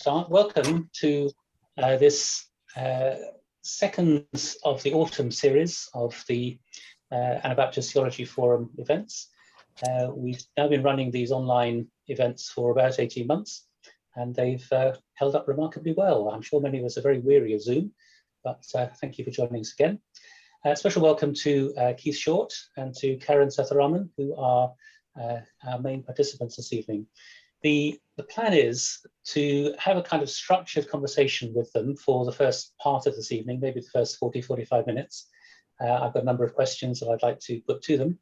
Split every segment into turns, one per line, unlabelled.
start. Welcome to this second of the autumn series of the Anabaptist Theology Forum events. We've now been running these online events for about 18 months, and they've held up remarkably well. I'm sure many of us are very weary of Zoom, but thank you for joining us again. Special welcome to Keith Short and to Karen Sethuraman, who are our main participants this evening. The plan is to have a kind of structured conversation with them for the first part of this evening, maybe the first 40-45 minutes. I've got a number of questions that I'd like to put to them,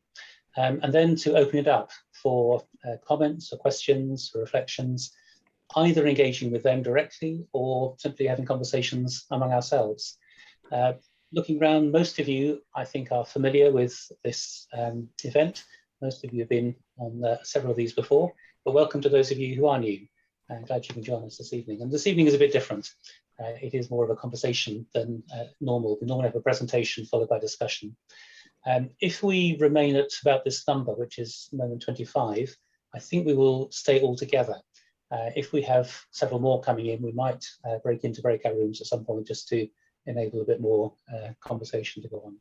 and then to open it up for comments or questions or reflections, either engaging with them directly or simply having conversations among ourselves. Looking around, most of you, I think, are familiar with this event. Most of you have been on several of these before, but welcome to those of you who are new. I'm glad you can join us this evening. And this evening is a bit different. It is more of a conversation than normal. We normally have a presentation followed by discussion. If we remain at about this number, which is moment 25, I think we will stay all together. If we have several more coming in, we might break into breakout rooms at some point just to enable a bit more conversation to go on.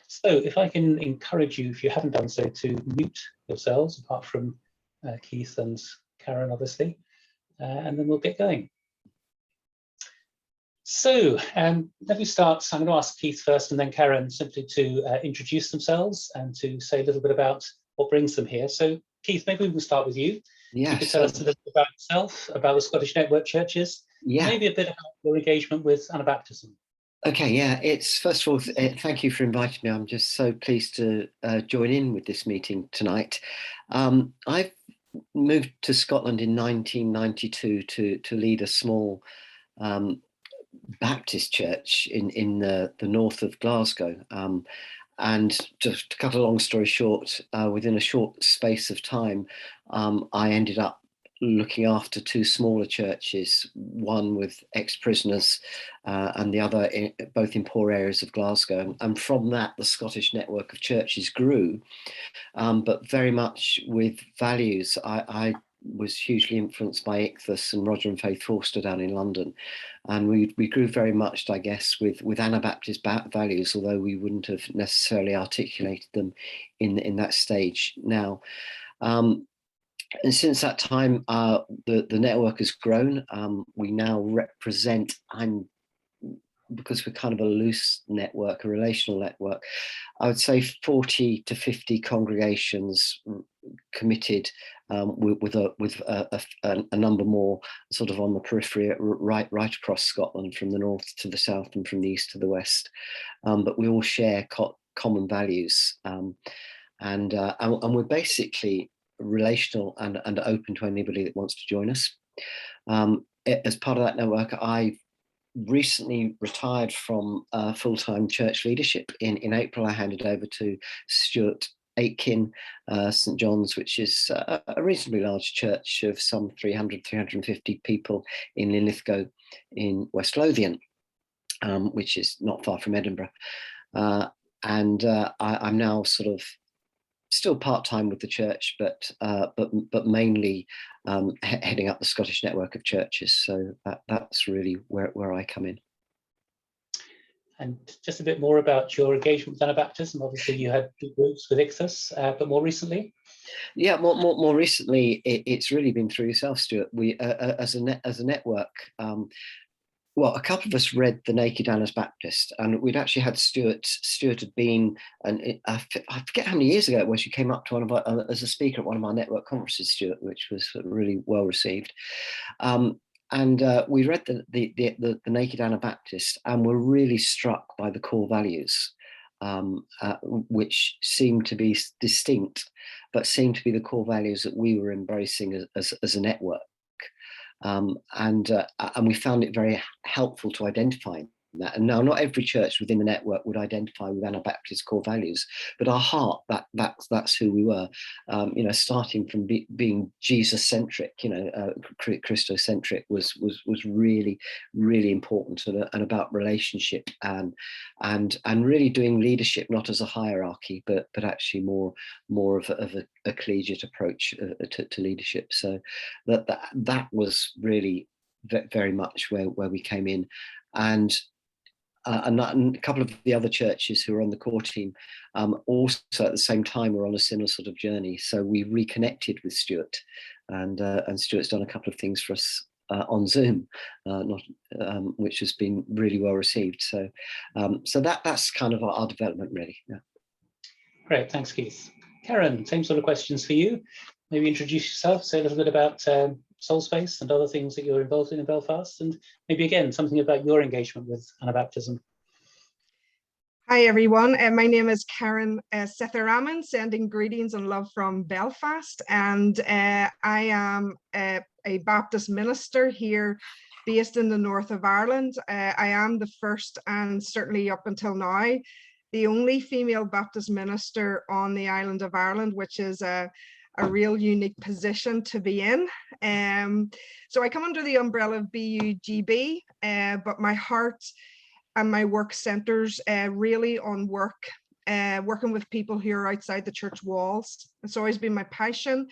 So if I can encourage you, if you haven't done so, to mute yourselves, apart from Keith and Karen, obviously, and then we'll get going. So let me start. I'm going to ask Keith first and then Karen simply to introduce themselves and to say a little bit about what brings them here. So Keith, maybe we can start with you.
Yes.
You could tell us a little bit about yourself, about the Scottish Network Churches, maybe a bit about your engagement with Anabaptism.
Okay, yeah, it's first of all, thank you for inviting me. I'm just so pleased to join in with this meeting tonight. I've moved to Scotland in 1992 to lead a small Baptist church in the north of Glasgow. And just to cut a long story short, within a short space of time, I ended up looking after two smaller churches, one with ex-prisoners and the other both in poor areas of Glasgow. And from that, the Scottish network of churches grew, but very much with values. I was hugely influenced by Ichthus and Roger and Faith Forster down in London. And we grew very much, I guess, with Anabaptist values, although we wouldn't have necessarily articulated them in that stage now. And since that time, the network has grown. We now represent, because we're kind of a loose network, a relational network, I would say 40 to 50 congregations committed, with a number more sort of on the periphery, right across Scotland, from the north to the south and from the east to the west. But we all share common values, and we're basically relational and open to anybody that wants to join us. As part of that network, I recently retired from full-time church leadership. In April, I handed over to Stuart Aitken, St John's, which is a reasonably large church of some 350 people in Linlithgow in West Lothian, which is not far from Edinburgh. I'm now sort of still part-time with the church, but mainly heading up the Scottish network of churches. So that's really where I come in.
And just a bit more about your engagement with Anabaptism. Obviously, you had groups with Ichthus, but more recently?
Yeah, more recently, it's really been through yourself, Stuart. We, as a network. Well, a couple of us read the Naked Anabaptist, and we'd actually had Stuart had been, and I forget how many years ago it was, you came up to one of our, as a speaker at one of our network conferences, Stuart, which was really well received. And we read the Naked Anabaptist and were really struck by the core values, which seemed to be distinct, but seemed to be the core values that we were embracing as a network. And we found it very helpful to identify that. And now, not every church within the network would identify with Anabaptist core values, but our heart, that's who we were. Starting from being Jesus-centric, Christocentric was really, really important, and about relationship and really doing leadership not as a hierarchy, but actually more of a collegiate approach to leadership. So that was really very much where we came in, and a couple of the other churches who were on the core team also at the same time were on a similar sort of journey. So we reconnected with Stuart, and Stuart's done a couple of things for us on Zoom, which has been really well received. So that's kind of our development, really. Yeah.
Great, thanks, Keith. Karen, same sort of questions for you. Maybe introduce yourself, say a little bit about Soulspace and other things that you're involved in Belfast, and maybe again something about your engagement with Anabaptism.
Hi everyone, my name is Karen Sethuraman, sending greetings and love from Belfast, and I am a Baptist minister here based in the north of Ireland. I am the first, and certainly up until now, the only female Baptist minister on the island of Ireland, which is a real unique position to be in. So I come under the umbrella of BUGB, but my heart and my work centers really on working with people who are outside the church walls. It's always been my passion.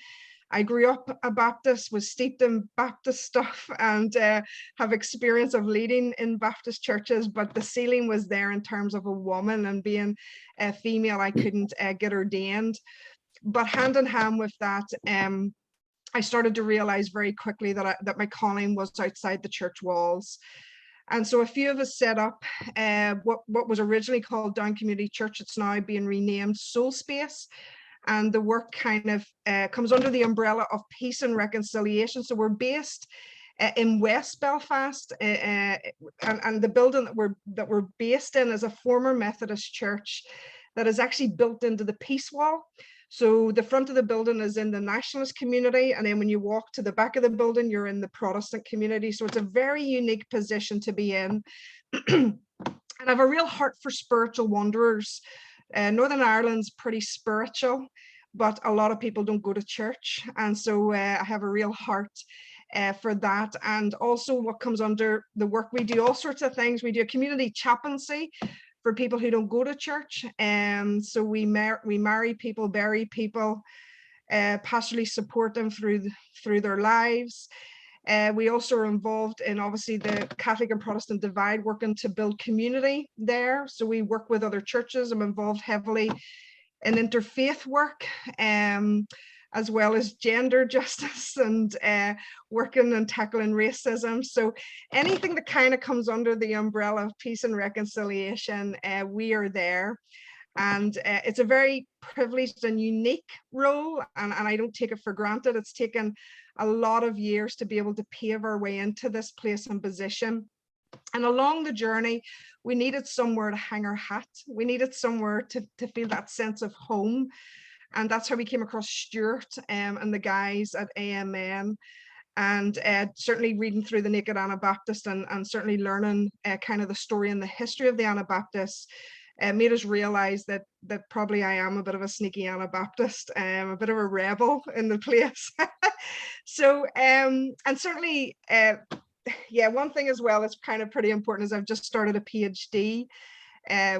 I grew up a Baptist, was steeped in Baptist stuff, and have experience of leading in Baptist churches, but the ceiling was there in terms of a woman, and being a female, I couldn't get ordained. But hand in hand with that, I started to realize very quickly that my calling was outside the church walls. And so a few of us set up what was originally called Down Community Church. It's now being renamed Soulspace. And the work kind of comes under the umbrella of peace and reconciliation. So we're based in West Belfast, and the building that we're based in is a former Methodist church that is actually built into the peace wall. So the front of the building is in the nationalist community, and then when you walk to the back of the building, you're in the Protestant community. So it's a very unique position to be in. And I have a real heart for spiritual wanderers. Northern Ireland's pretty spiritual, but a lot of people don't go to church. And so I have a real heart for that. And also what comes under the work, we do all sorts of things. We do a community chaplaincy for people who don't go to church. So we marry people, bury people, pastorally support them through their lives. We also are involved in, obviously, the Catholic and Protestant divide, working to build community there. So we work with other churches. I'm involved heavily in interfaith work, as well as gender justice, and working and tackling racism. So anything that kind of comes under the umbrella of peace and reconciliation, we are there. And it's a very privileged and unique role, and I don't take it for granted. It's taken a lot of years to be able to pave our way into this place and position. And along the journey, we needed somewhere to hang our hat. We needed somewhere to feel that sense of home. And that's how we came across Stuart and the guys at AMN. And certainly reading through the Naked Anabaptist, and certainly learning kind of the story and the history of the Anabaptists, made us realize that probably I am a bit of a sneaky Anabaptist, a bit of a rebel in the place. So, and certainly, yeah, one thing as well that's kind of pretty important is I've just started a PhD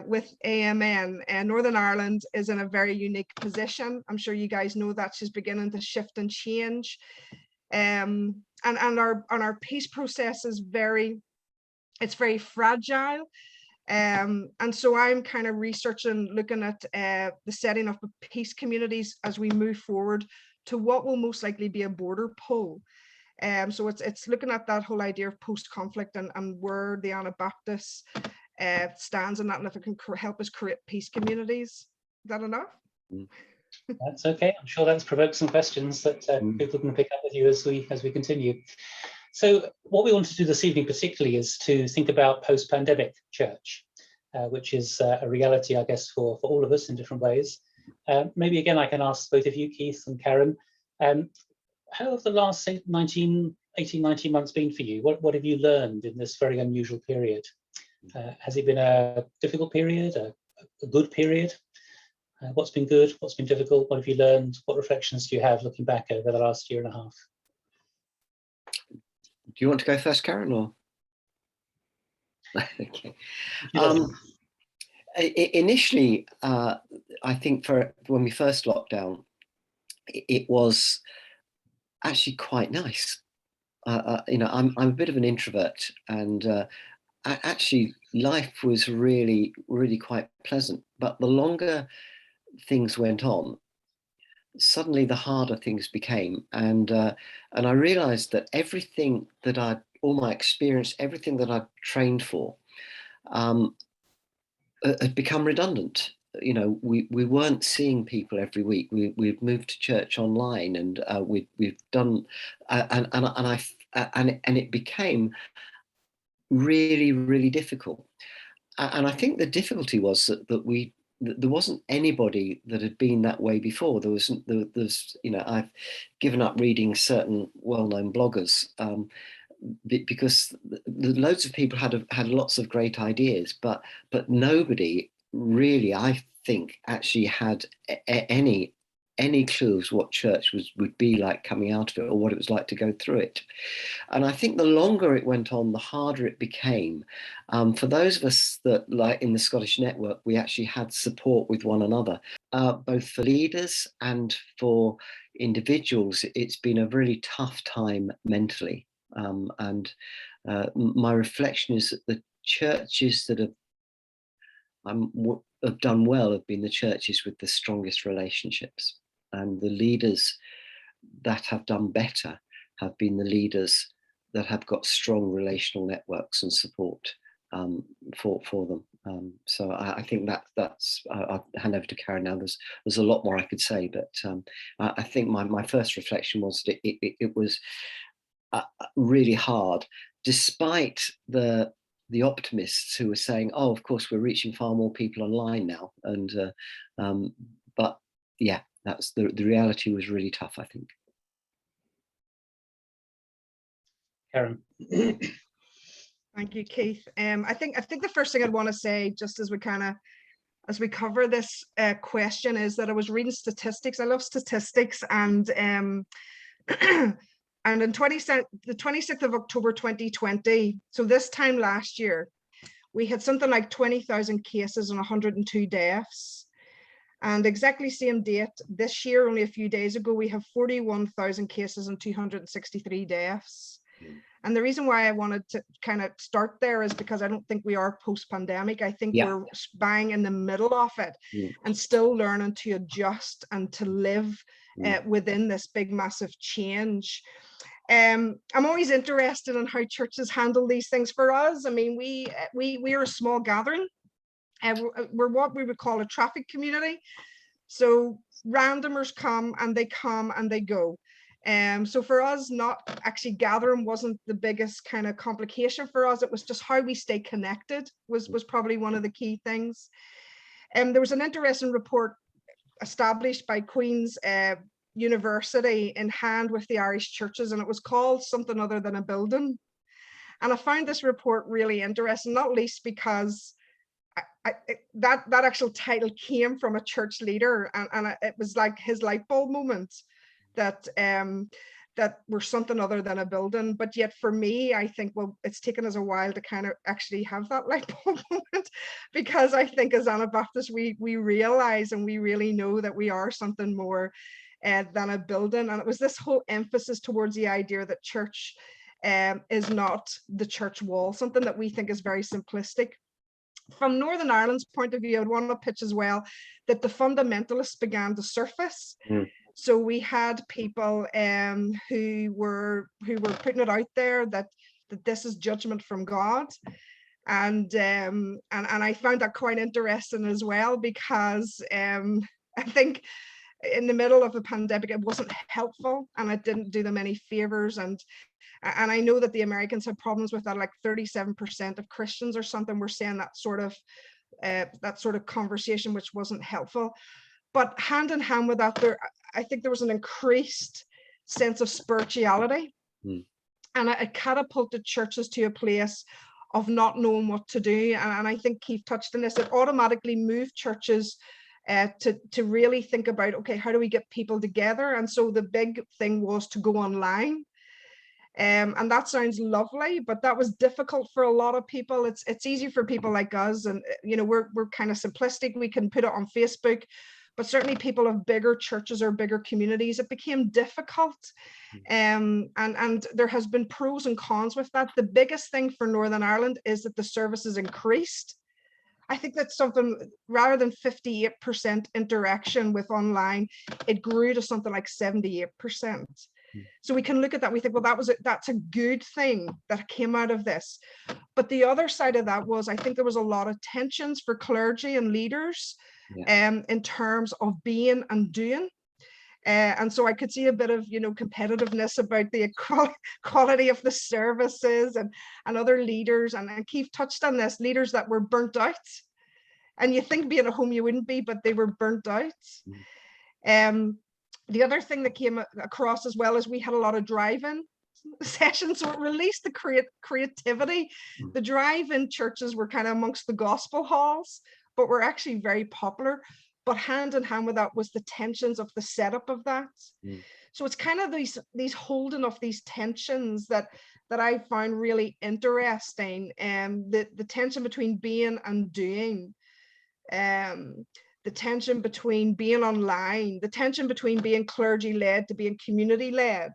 with AMN, and Northern Ireland is in a very unique position. I'm sure you guys know that she's beginning to shift and change. And our peace process is very fragile. And so I'm kind of researching, looking at the setting up of peace communities as we move forward to what will most likely be a border pull. So it's looking at that whole idea of post-conflict and where the Anabaptists stands in that, and if it can help us create peace communities. Is that enough?
That's okay. I'm sure that's provoked some questions that people can pick up with you as we continue. So what we want to do this evening particularly is to think about post-pandemic church, which is a reality, I guess, for all of us in different ways. Maybe again, I can ask both of you, Keith and Karen, how have the last 18, 19 months been for you? What have you learned in this very unusual period? Has it been a difficult period, a good period? What's been good? What's been difficult? What have you learned? What reflections do you have looking back over the last year and a half?
Do you want to go first, Karen, or? Okay. Initially, I think for when we first locked down, it was actually quite nice. I'm a bit of an introvert, and actually life was really, really quite pleasant. But the longer things went on, suddenly the harder things became, and I realized that everything that all my experience, everything that I'd trained for, had become redundant. We weren't seeing people every week. We've moved to church online, and we've done, and it became really, really difficult. And I think the difficulty was that there wasn't anybody that had been that way before. There's I've given up reading certain well-known bloggers because loads of people had lots of great ideas, but nobody really, I think, actually had any clue of what church would be like coming out of it, or what it was like to go through it. And I think the longer it went on, the harder it became. For those of us that, like in the Scottish network, we actually had support with one another, both for leaders and for individuals. It's been a really tough time mentally. And my reflection is that the churches that have done well have been the churches with the strongest relationships, and the leaders that have done better have been the leaders that have got strong relational networks and support for them. So I think that's I'll hand over to Karen now. There's a lot more I could say, but I think my first reflection was that it was really hard, despite the optimists who were saying, "Oh, of course, we're reaching far more people online now," and but yeah, that's the reality was really tough, I think.
Karen.
Thank you, Keith. I think the first thing I'd want to say, just as we cover this question, is that I was reading statistics. I love statistics, and and in the 26th of October 2020, so this time last year, we had something like 20,000 cases and 102 deaths. And exactly same date this year, only a few days ago, we have 41,000 cases and 263 deaths. And the reason why I wanted to kind of start there is because I don't think we are post-pandemic. I think we're bang in the middle of it and still learning to adjust and to live within this big, massive change. I'm always interested in how churches handle these things. For us, I mean, we are a small gathering. We're what we would call a traffic community. So randomers come and they go. So for us, not actually gathering wasn't the biggest kind of complication for us. It was just how we stay connected was probably one of the key things. There was an interesting report established by Queen's University in hand with the Irish churches, and it was called something other than a building. And I found this report really interesting, not least because that actual title came from a church leader, and it was like his light bulb moment that we're something other than a building. But yet for me, I think, well, it's taken us a while to kind of actually have that light bulb moment, because I think as Anabaptists, we realize and we really know that we are something more than a building. And it was this whole emphasis towards the idea that church is not the church wall, something that we think is very simplistic. From Northern Ireland's point of view, I'd want to pitch as well that the fundamentalists began to surface. So we had people who were putting it out there that this is judgment from God, and I found that quite interesting as well, because I think in the middle of the pandemic it wasn't helpful and it didn't do them any favors, and I know that the Americans had problems with that, like 37% of Christians or something were saying that sort of conversation, which wasn't helpful. But hand in hand with that, I think there was an increased sense of spirituality, and it catapulted churches to a place of not knowing what to do. And I think Keith touched on this. It automatically moved churches to really think about, okay, how do we get people together? And so the big thing was to go online. And that sounds lovely, but that was difficult for a lot of people. It's easy for people like us, and we're kind of simplistic. We can put it on Facebook, but certainly people of bigger churches or bigger communities, it became difficult. And there has been pros and cons with that. The biggest thing for Northern Ireland is that the services increased. I think that's something, rather than 58% interaction with online, it grew to something like 78%. So we can look at that, we think, well, that's a good thing that came out of this. But the other side of that was, I think there was a lot of tensions for clergy and leaders in terms of being and doing. And so I could see a bit of, competitiveness about the quality of the services and other leaders. And Keith touched on this, leaders that were burnt out. And you think being at home you wouldn't be, but they were burnt out. The other thing that came across as well is we had a lot of drive-in sessions, so it released the creativity. The drive-in churches were kind of amongst the gospel halls, but were actually very popular. But hand in hand with that was the tensions of the setup of that. So it's kind of these holding of these tensions that I find really interesting. The tension between being and doing. The tension between being online, the tension between being clergy-led to being community-led.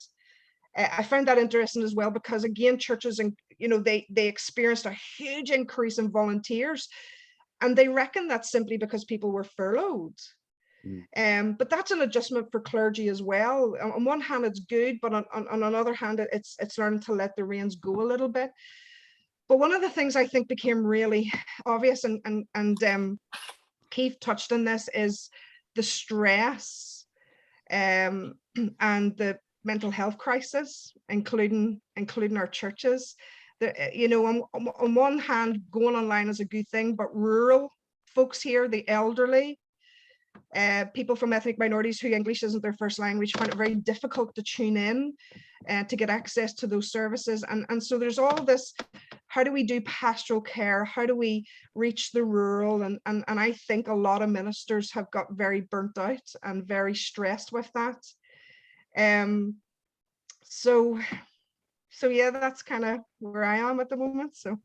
I found that interesting as well, because again, churches, and they experienced a huge increase in volunteers, and they reckon that's simply because people were furloughed. But that's an adjustment for clergy as well. On one hand, it's good, but on another hand, it's learning to let the reins go a little bit. But one of the things I think became really obvious, and Keith touched on this, is the stress and the mental health crisis, including our churches. On one hand, going online is a good thing, but rural folks here, the elderly, people from ethnic minorities who English isn't their first language, find it very difficult to tune in to get access to those services. And so there's all this, how do we do pastoral care? How do we reach the rural? And I think a lot of ministers have got very burnt out and very stressed with that. So yeah, that's kind of where I am at the moment. So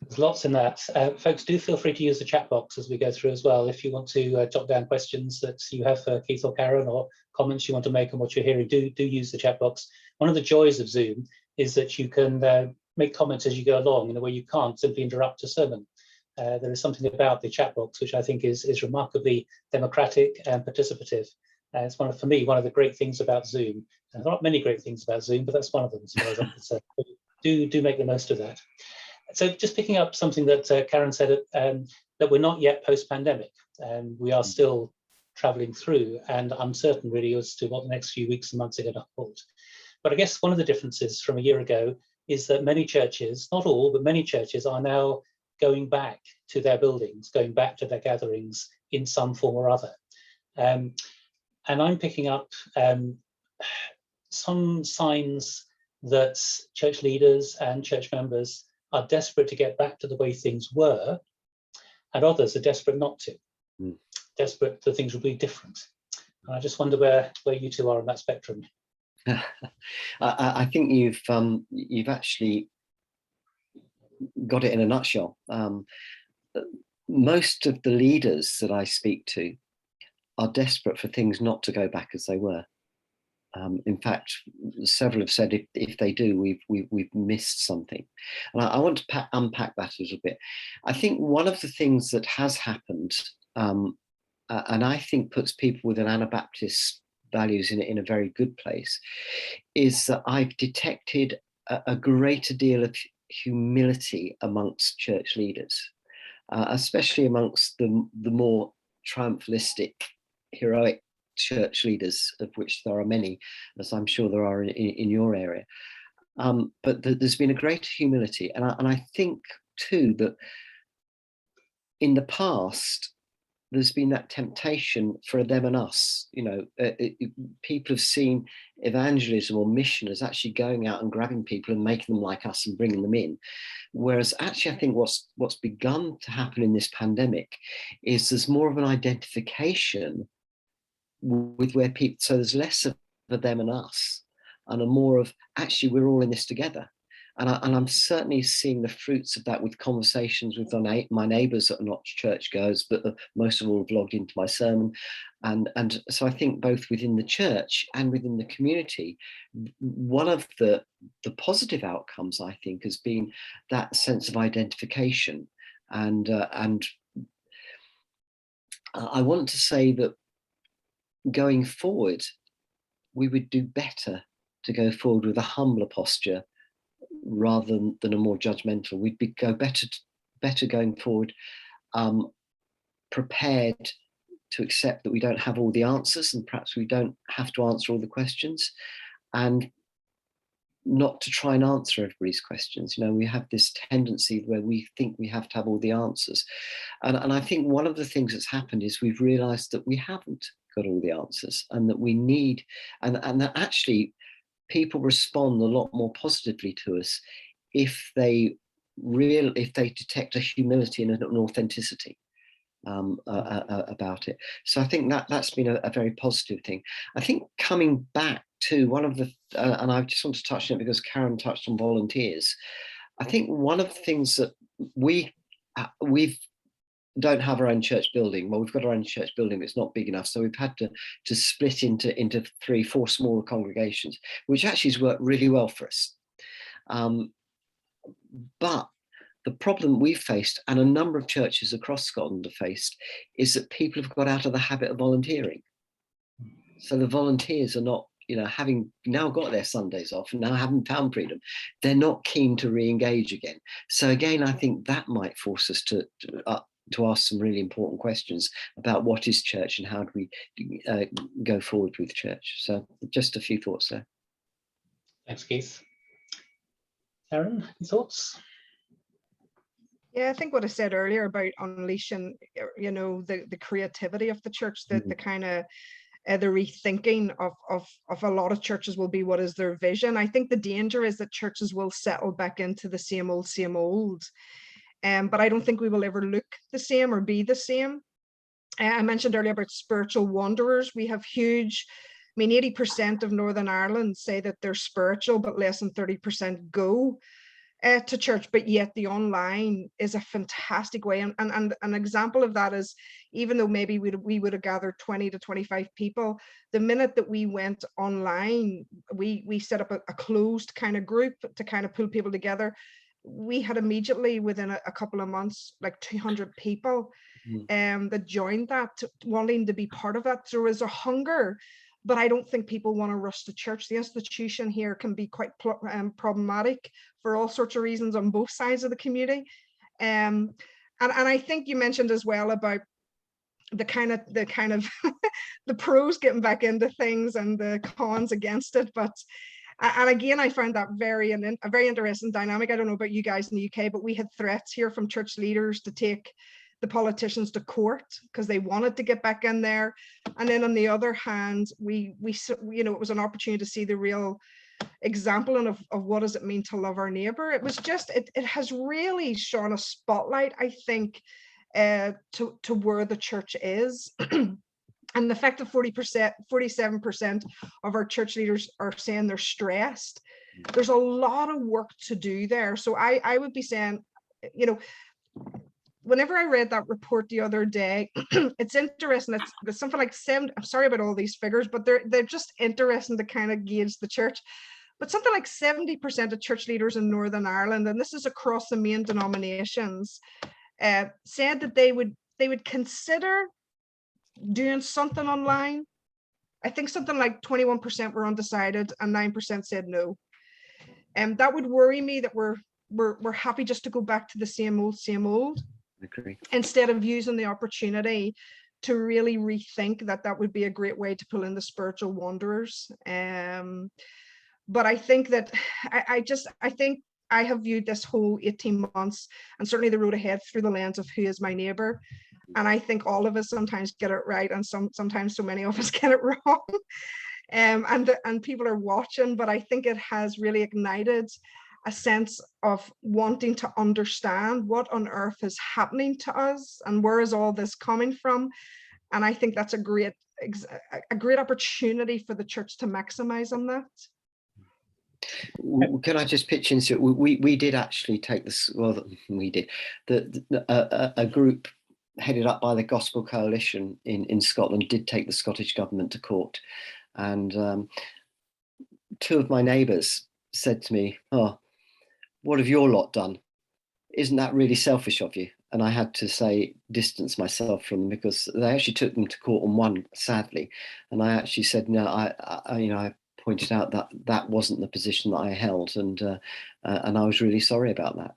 there's lots in that. Folks, do feel free to use the chat box as we go through as well. If you want to jot down questions that you have for Keith or Karen, or comments you want to make on what you're hearing, do use the chat box. One of the joys of Zoom is that you can make comments as you go along in a way you can't simply interrupt a sermon. There is something about the chat box which I think is remarkably democratic and participative. It's for me, one of the great things about Zoom. There are not many great things about Zoom, but that's one of them as far as I'm concerned. Do make the most of that. So just picking up something that Karen said, that we're not yet post-pandemic, and we are still traveling through and uncertain really as to what the next few weeks and months are going to hold. But I guess one of the differences from a year ago is that many churches, not all, but many churches are now going back to their buildings, going back to their gatherings in some form or other. And I'm picking up some signs that church leaders and church members are desperate to get back to the way things were, and others are desperate not to, desperate that things will be different. And I just wonder where you two are on that spectrum.
I think you've actually got it in a nutshell. Most of the leaders that I speak to are desperate for things not to go back as they were. In fact, several have said if they do, we've missed something. And I want to unpack that a little bit. I think one of the things that has happened, and I think puts people with an Anabaptist values in a very good place, is that I've detected a greater deal of humility amongst church leaders, especially amongst the more triumphalistic, heroic church leaders, of which there are many, as I'm sure there are in your area. But there's been a greater humility. And I think too that in the past, there's been that temptation for them and us. People have seen evangelism or mission as actually going out and grabbing people and making them like us and bringing them in. Whereas actually, I think what's begun to happen in this pandemic is there's more of an identification with where people, so there's less of a them and us, and a more of actually we're all in this together. And I'm certainly seeing the fruits of that with conversations with my neighbours that are not churchgoers, but most of all have logged into my sermon. And so I think both within the church and within the community, one of the positive outcomes, I think, has been that sense of identification. And I want to say that going forward, we would do better to go forward with a humbler posture rather than a more judgmental. We'd go better going forward, prepared to accept that we don't have all the answers, and perhaps we don't have to answer all the questions, and not to try and answer everybody's questions. You know, we have this tendency where we think we have to have all the answers. And I think one of the things that's happened is we've realized that we haven't got all the answers, and that we need, and that actually people respond a lot more positively to us if they detect a humility and an authenticity about it. So I think that's been a very positive thing. I think coming back to one of the, and I just want to touch on it because Karen touched on volunteers. I think one of the things that we don't have our own church building. Well, we've got our own church building, but it's not big enough. So we've had to split into 3-4 smaller congregations, which actually has worked really well for us. But the problem we've faced, and a number of churches across Scotland have faced, is that people have got out of the habit of volunteering. So the volunteers are not, you know, having now got their Sundays off and now having found freedom, they're not keen to re-engage again. So again, I think that might force us to ask some really important questions about what is church and how do we go forward with church. So just a few thoughts there.
Thanks, Keith. Karen, any thoughts?
Yeah, I think what I said earlier about unleashing, you know, the creativity of the church, the kind of the rethinking of a lot of churches will be what is their vision. I think the danger is that churches will settle back into the same old. But I don't think we will ever look the same or be the same. I mentioned earlier about spiritual wanderers. We have huge, I mean, 80% of Northern Ireland say that they're spiritual, but less than 30% go to church, but yet the online is a fantastic way. And an example of that is, even though maybe we would have gathered 20 to 25 people, the minute that we went online, we set up a closed kind of group to kind of pull people together. We had immediately, within a couple of months, like 200 people that joined that, wanting to be part of that. There was a hunger, but I don't think people want to rush to church. The institution here can be quite problematic for all sorts of reasons on both sides of the community. And I think you mentioned as well about the kind of the pros getting back into things and the cons against it. But and again, I found that a very interesting dynamic. I don't know about you guys in the UK, but we had threats here from church leaders to take the politicians to court because they wanted to get back in there. And then on the other hand, we you know, it was an opportunity to see the real example of what does it mean to love our neighbor. It was just, it has really shone a spotlight, I think, to where the church is. And the fact that 47% of our church leaders are saying they're stressed, there's a lot of work to do there. So I would be saying, you know, whenever I read that report the other day, it's interesting. It's something like 7. I'm sorry about all these figures, but they're just interesting to kind of gauge the church. But something like 70% of church leaders in Northern Ireland, and this is across the main denominations, said that they would consider doing something online. I think something like 21% were undecided and 9% said no. And that would worry me, that we're happy just to go back to the same old.
Agree.
Instead of using the opportunity to really rethink that would be a great way to pull in the spiritual wanderers. But I think that I think I have viewed this whole 18 months and certainly the road ahead through the lens of who is my neighbor. And I think all of us sometimes get it right, and sometimes so many of us get it wrong. And people are watching, but I think it has really ignited a sense of wanting to understand what on earth is happening to us and where is all this coming from. And I think that's a great opportunity for the church to maximize on that.
Can I just pitch in? So we did actually take this. Well, we did. A group headed up by the Gospel Coalition in Scotland did take the Scottish government to court, and two of my neighbours said to me, "Oh, what have your lot done? Isn't that really selfish of you?" And I had to say, distance myself from them, because they actually took them to court on one, sadly. And I actually said, no, I pointed out that that wasn't the position that I held, and I was really sorry about that.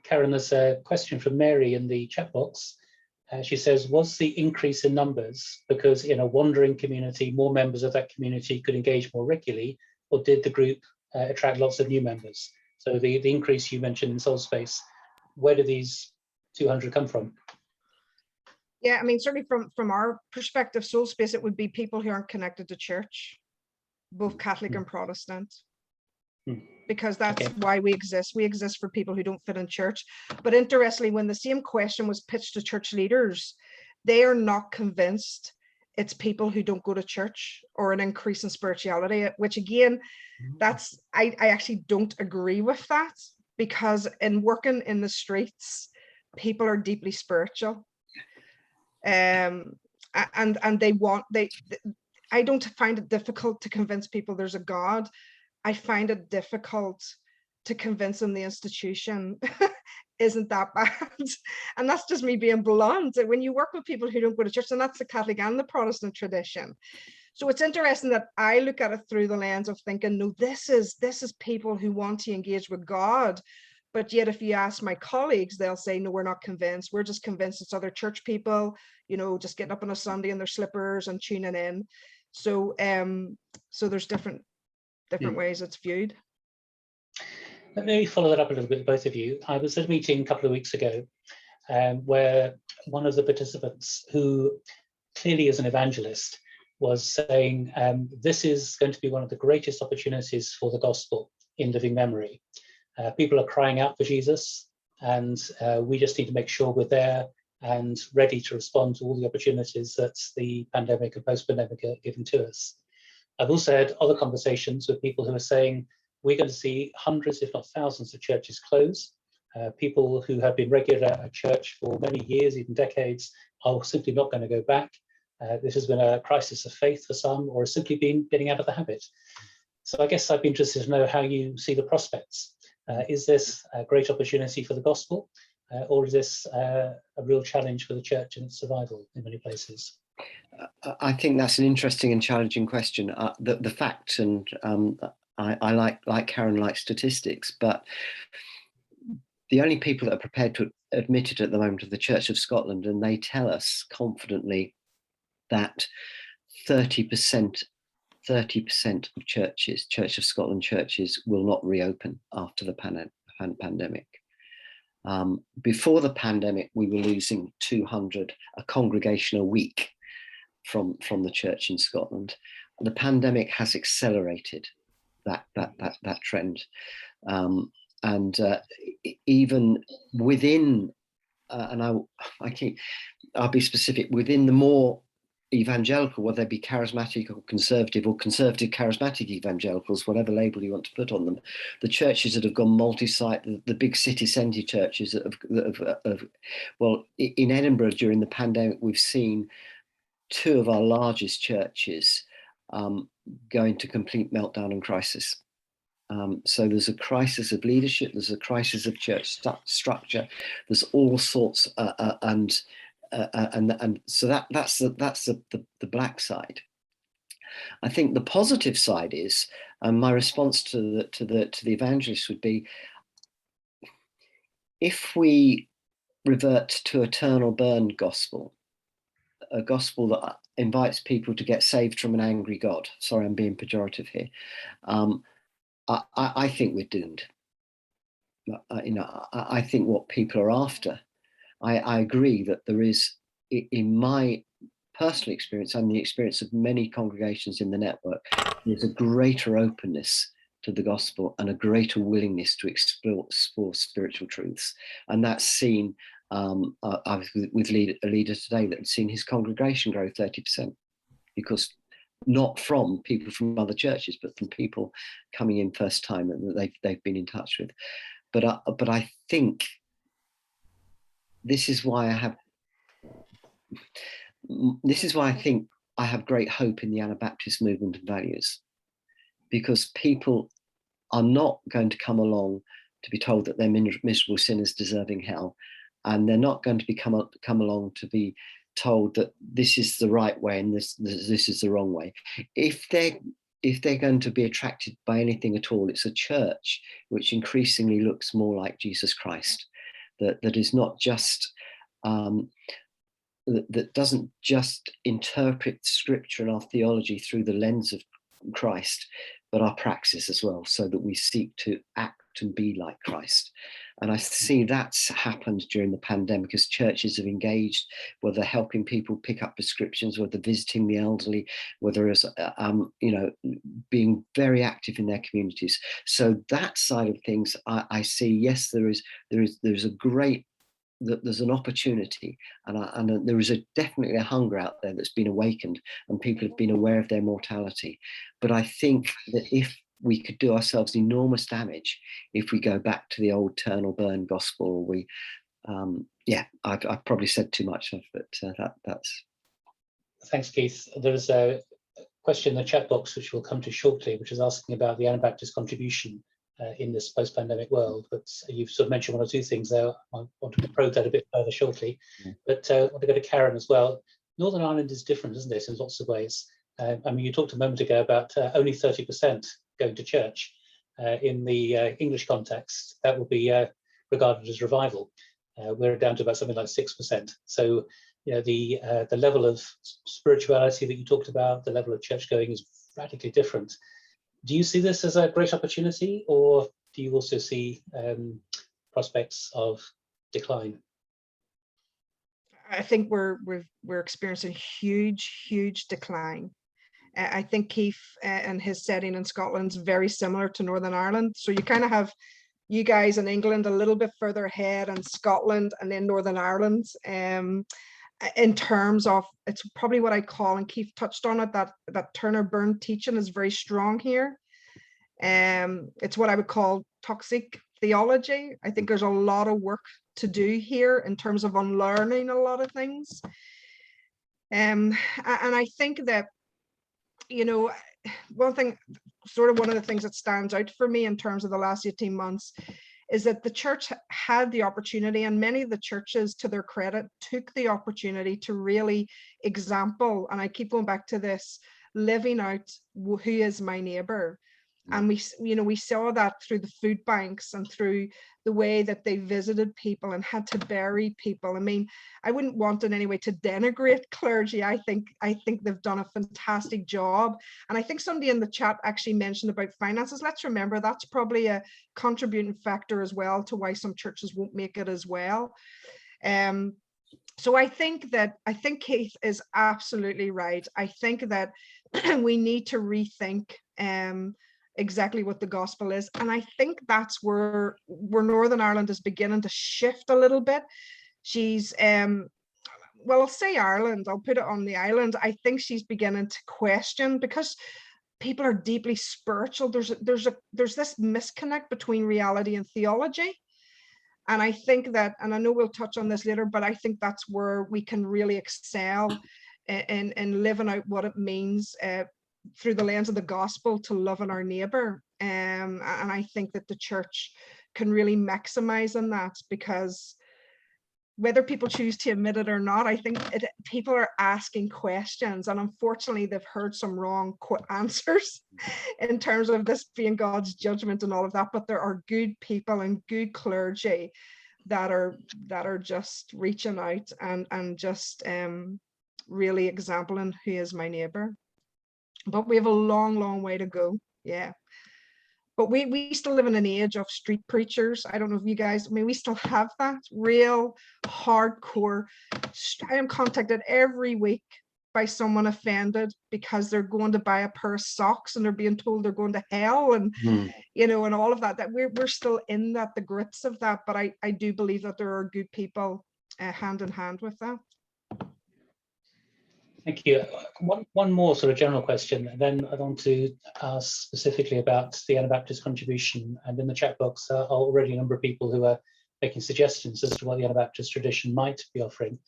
Karen, there's a question from Mary in the chat box. She says, was the increase in numbers because in a wandering community, more members of that community could engage more regularly, or did the group attract lots of new members? So the increase you mentioned in Soulspace, where do these 200 come from?
Yeah, I mean, certainly from our perspective, Soulspace, it would be people who aren't connected to church, both Catholic and Protestant, because that's why we exist. We exist for people who don't fit in church. But interestingly, when the same question was pitched to church leaders, they are not convinced it's people who don't go to church or an increase in spirituality, which again, that's I actually don't agree with that, because in working in the streets, people are deeply spiritual, and I don't find it difficult to convince people there's a God. I find it difficult to convince them the institution isn't that bad. And that's just me being blunt. When you work with people who don't go to church, and that's the Catholic and the Protestant tradition. So it's interesting that I look at it through the lens of thinking, no, this is people who want to engage with God. But yet if you ask my colleagues, they'll say, no, we're not convinced. We're just convinced it's other church people, you know, just getting up on a Sunday in their slippers and tuning in. So so there's different ways it's viewed.
Let me follow that up a little bit, both of you. I was at a meeting a couple of weeks ago where one of the participants, who clearly is an evangelist, was saying, this is going to be one of the greatest opportunities for the gospel in living memory. People are crying out for Jesus, and we just need to make sure we're there and ready to respond to all the opportunities that the pandemic and post-pandemic are giving to us. I've also had other conversations with people who are saying, we're going to see hundreds, if not thousands, of churches close. People who have been regular at church for many years, even decades, are simply not going to go back. This has been a crisis of faith for some, or has simply been getting out of the habit. So I guess I'd be interested to know how you see the prospects. Is this a great opportunity for the gospel, or is this a real challenge for the church and its survival in many places?
I think that's an interesting and challenging question. The fact, and I like Karen likes statistics, but the only people that are prepared to admit it at the moment are the Church of Scotland, and they tell us confidently that 30% of churches, Church of Scotland churches, will not reopen after the pandemic. Before the pandemic, we were losing 200, a congregation a week from the church in Scotland. The pandemic has accelerated that trend, and even within, and I'll be specific, within the more evangelical, whether they be charismatic or conservative charismatic evangelicals, whatever label you want to put on them, the churches that have gone multi-site, the big city centre churches that have, well, in Edinburgh during the pandemic, we've seen two of our largest churches go into complete meltdown and crisis. So there's a crisis of leadership, there's a crisis of church structure, there's all sorts, and so that's the black side. I think the positive side is, my response to the evangelists would be, if we revert to eternal burn gospel, a gospel that invites people to get saved from an angry God. Sorry, I'm being pejorative here. I think we're doomed. I think what people are after, I agree that there is, in my personal experience and the experience of many congregations in the network, there's a greater openness to the gospel and a greater willingness to explore spiritual truths. And that's seen, I was with a leader today that had seen his congregation grow 30%, because not from people from other churches, but from people coming in first time and that they've been in touch with. But I think this is why I think I have great hope in the Anabaptist movement and values, because people are not going to come along to be told that they're miserable sinners deserving hell, and they're not going to come along to be told that this is the right way and this is the wrong way. If they're going to be attracted by anything at all, it's a church which increasingly looks more like Jesus Christ, that is not just that doesn't just interpret scripture and our theology through the lens of Christ, but our praxis as well, so that we seek to act and be like Christ. And I see that's happened during the pandemic as churches have engaged, whether helping people pick up prescriptions, whether visiting the elderly, whether as being very active in their communities. So that side of things, I see, yes, there's an opportunity, and there is definitely a hunger out there that's been awakened, and people have been aware of their mortality. But I think that if we could do ourselves enormous damage if we go back to the old turn or burn gospel. I've probably said too much, but that's.
Thanks, Keith. There's a question in the chat box which we'll come to shortly, which is asking about the Anabaptist contribution in this post-pandemic world. But you've sort of mentioned one or two things there. I want to probe that a bit further shortly. But I want to go to Karen as well. Northern Ireland is different, isn't it, in lots of ways? You talked a moment ago about only 30% going to church. In the English context, that will be regarded as revival. We're down to about something like 6%. So, the level of spirituality that you talked about, the level of church going is radically different. Do you see this as a great opportunity, or do you also see prospects of decline?
I think we're experiencing huge decline. I think Keith and his setting in Scotland is very similar to Northern Ireland. So you kind of have you guys in England a little bit further ahead, and Scotland, and then Northern Ireland. In terms of, it's probably what I call, and Keith touched on it, that Turner Burn teaching is very strong here. It's what I would call toxic theology. I think there's a lot of work to do here in terms of unlearning a lot of things. And I think that, one of the things that stands out for me in terms of the last 18 months is that the church had the opportunity, and many of the churches, to their credit, took the opportunity to really example, and I keep going back to this, living out who is my neighbor. And we saw that through the food banks and through the way that they visited people and had to bury people. I mean, I wouldn't want in any way to denigrate clergy. I think they've done a fantastic job. And I think somebody in the chat actually mentioned about finances. Let's remember that's probably a contributing factor as well to why some churches won't make it as well. So I think Keith is absolutely right. I think that we need to rethink exactly what the gospel is, and I think that's where Northern Ireland is beginning to shift a little bit. She's I'll say Ireland, I'll put it on the island. I think she's beginning to question, because people are deeply spiritual. There's this disconnect between reality and theology, and I think that, and I know we'll touch on this later, but I think that's where we can really excel in living out what it means through the lens of the gospel to loving our neighbor. And I think that the church can really maximize on that, because whether people choose to admit it or not, I think people are asking questions, and unfortunately they've heard some wrong answers in terms of this being God's judgment and all of that. But there are good people and good clergy that are just reaching out and just really exempling who is my neighbor. But we have a long way to go. Yeah. But we still live in an age of street preachers. I don't know if you guys, we still have that real hardcore. I am contacted every week by someone offended because they're going to buy a pair of socks and they're being told they're going to hell, and and all of that. That we're still in the grips of that. But I do believe that there are good people hand in hand with that.
Thank you. One more sort of general question, and then I want to ask specifically about the Anabaptist Contribution. And in the chat box are already a number of people who are making suggestions as to what the Anabaptist tradition might be offering.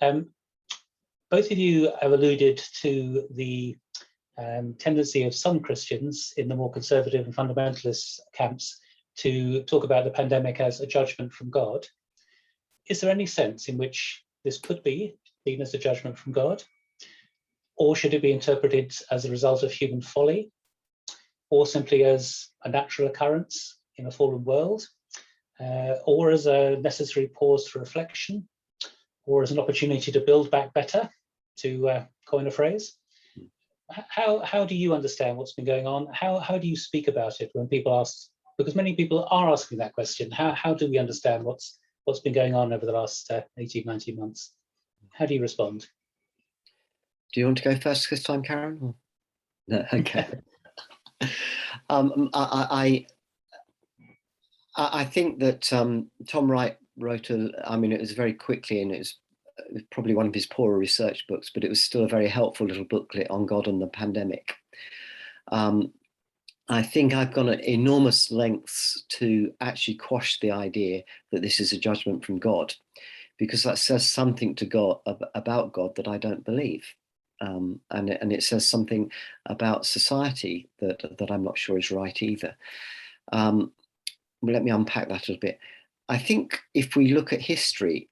Both of you have alluded to the tendency of some Christians in the more conservative and fundamentalist camps to talk about the pandemic as a judgment from God. Is there any sense in which this could be seen as a judgment from God? Or should it be interpreted as a result of human folly, or simply as a natural occurrence in a fallen world, or as a necessary pause for reflection, or as an opportunity to build back better, to coin a phrase? How do you understand what's been going on? How do you speak about it when people ask? Because many people are asking that question. How do we understand what's been going on over the last 18, 19 months? How do you respond?
Do you want to go first this time, Karen? No, okay. I think that Tom Wright wrote it was very quickly, and it was probably one of his poorer research books, but it was still a very helpful little booklet on God and the pandemic. I think I've gone at enormous lengths to actually quash the idea that this is a judgment from God, because that says something to God about God that I don't believe. And it says something about society that I'm not sure is right either. Let me unpack that a little bit. I think if we look at history,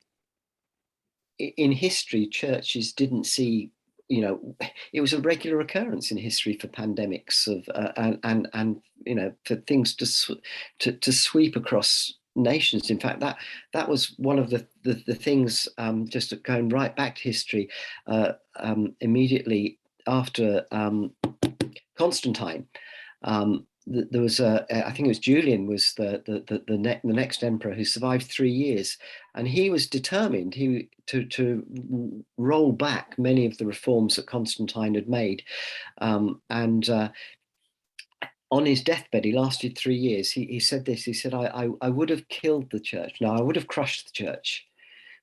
in history, churches didn't see, it was a regular occurrence in history for pandemics and for things to sweep across nations. In fact, that was one of the things, just going right back to history, immediately after Constantine. There was I think it was Julian was the next emperor who survived 3 years, and he was determined to roll back many of the reforms that Constantine had made, and on his deathbed, he lasted 3 years. He said this. He said, "I would have killed the church. No, I would have crushed the church,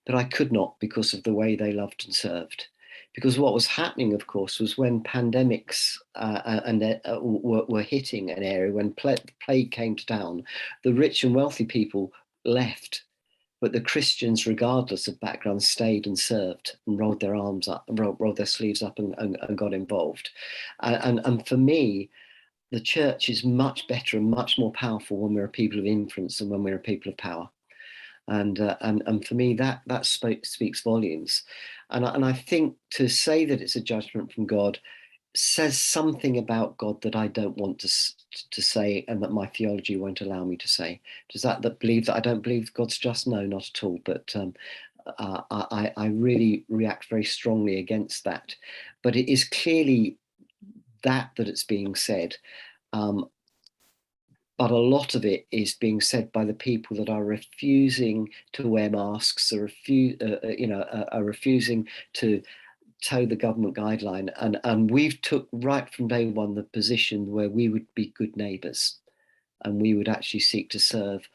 but I could not because of the way they loved and served." Because what was happening, of course, was when pandemics were hitting an area, when plague came to town, the rich and wealthy people left, but the Christians, regardless of background, stayed and served and rolled their arms up, rolled their sleeves up and got involved. And for me, the church is much better and much more powerful when we're a people of influence than when we're a people of power. And for me, that speaks volumes. And I think to say that it's a judgment from God says something about God that I don't want to say, and that my theology won't allow me to say. Does that believe that I don't believe God's just? No, not at all. But I really react very strongly against that. But it is clearly that it's being said. But a lot of it is being said by the people that are refusing to wear masks, are refusing to toe the government guideline. And we've took right from day one the position where we would be good neighbours, and we would actually seek to serve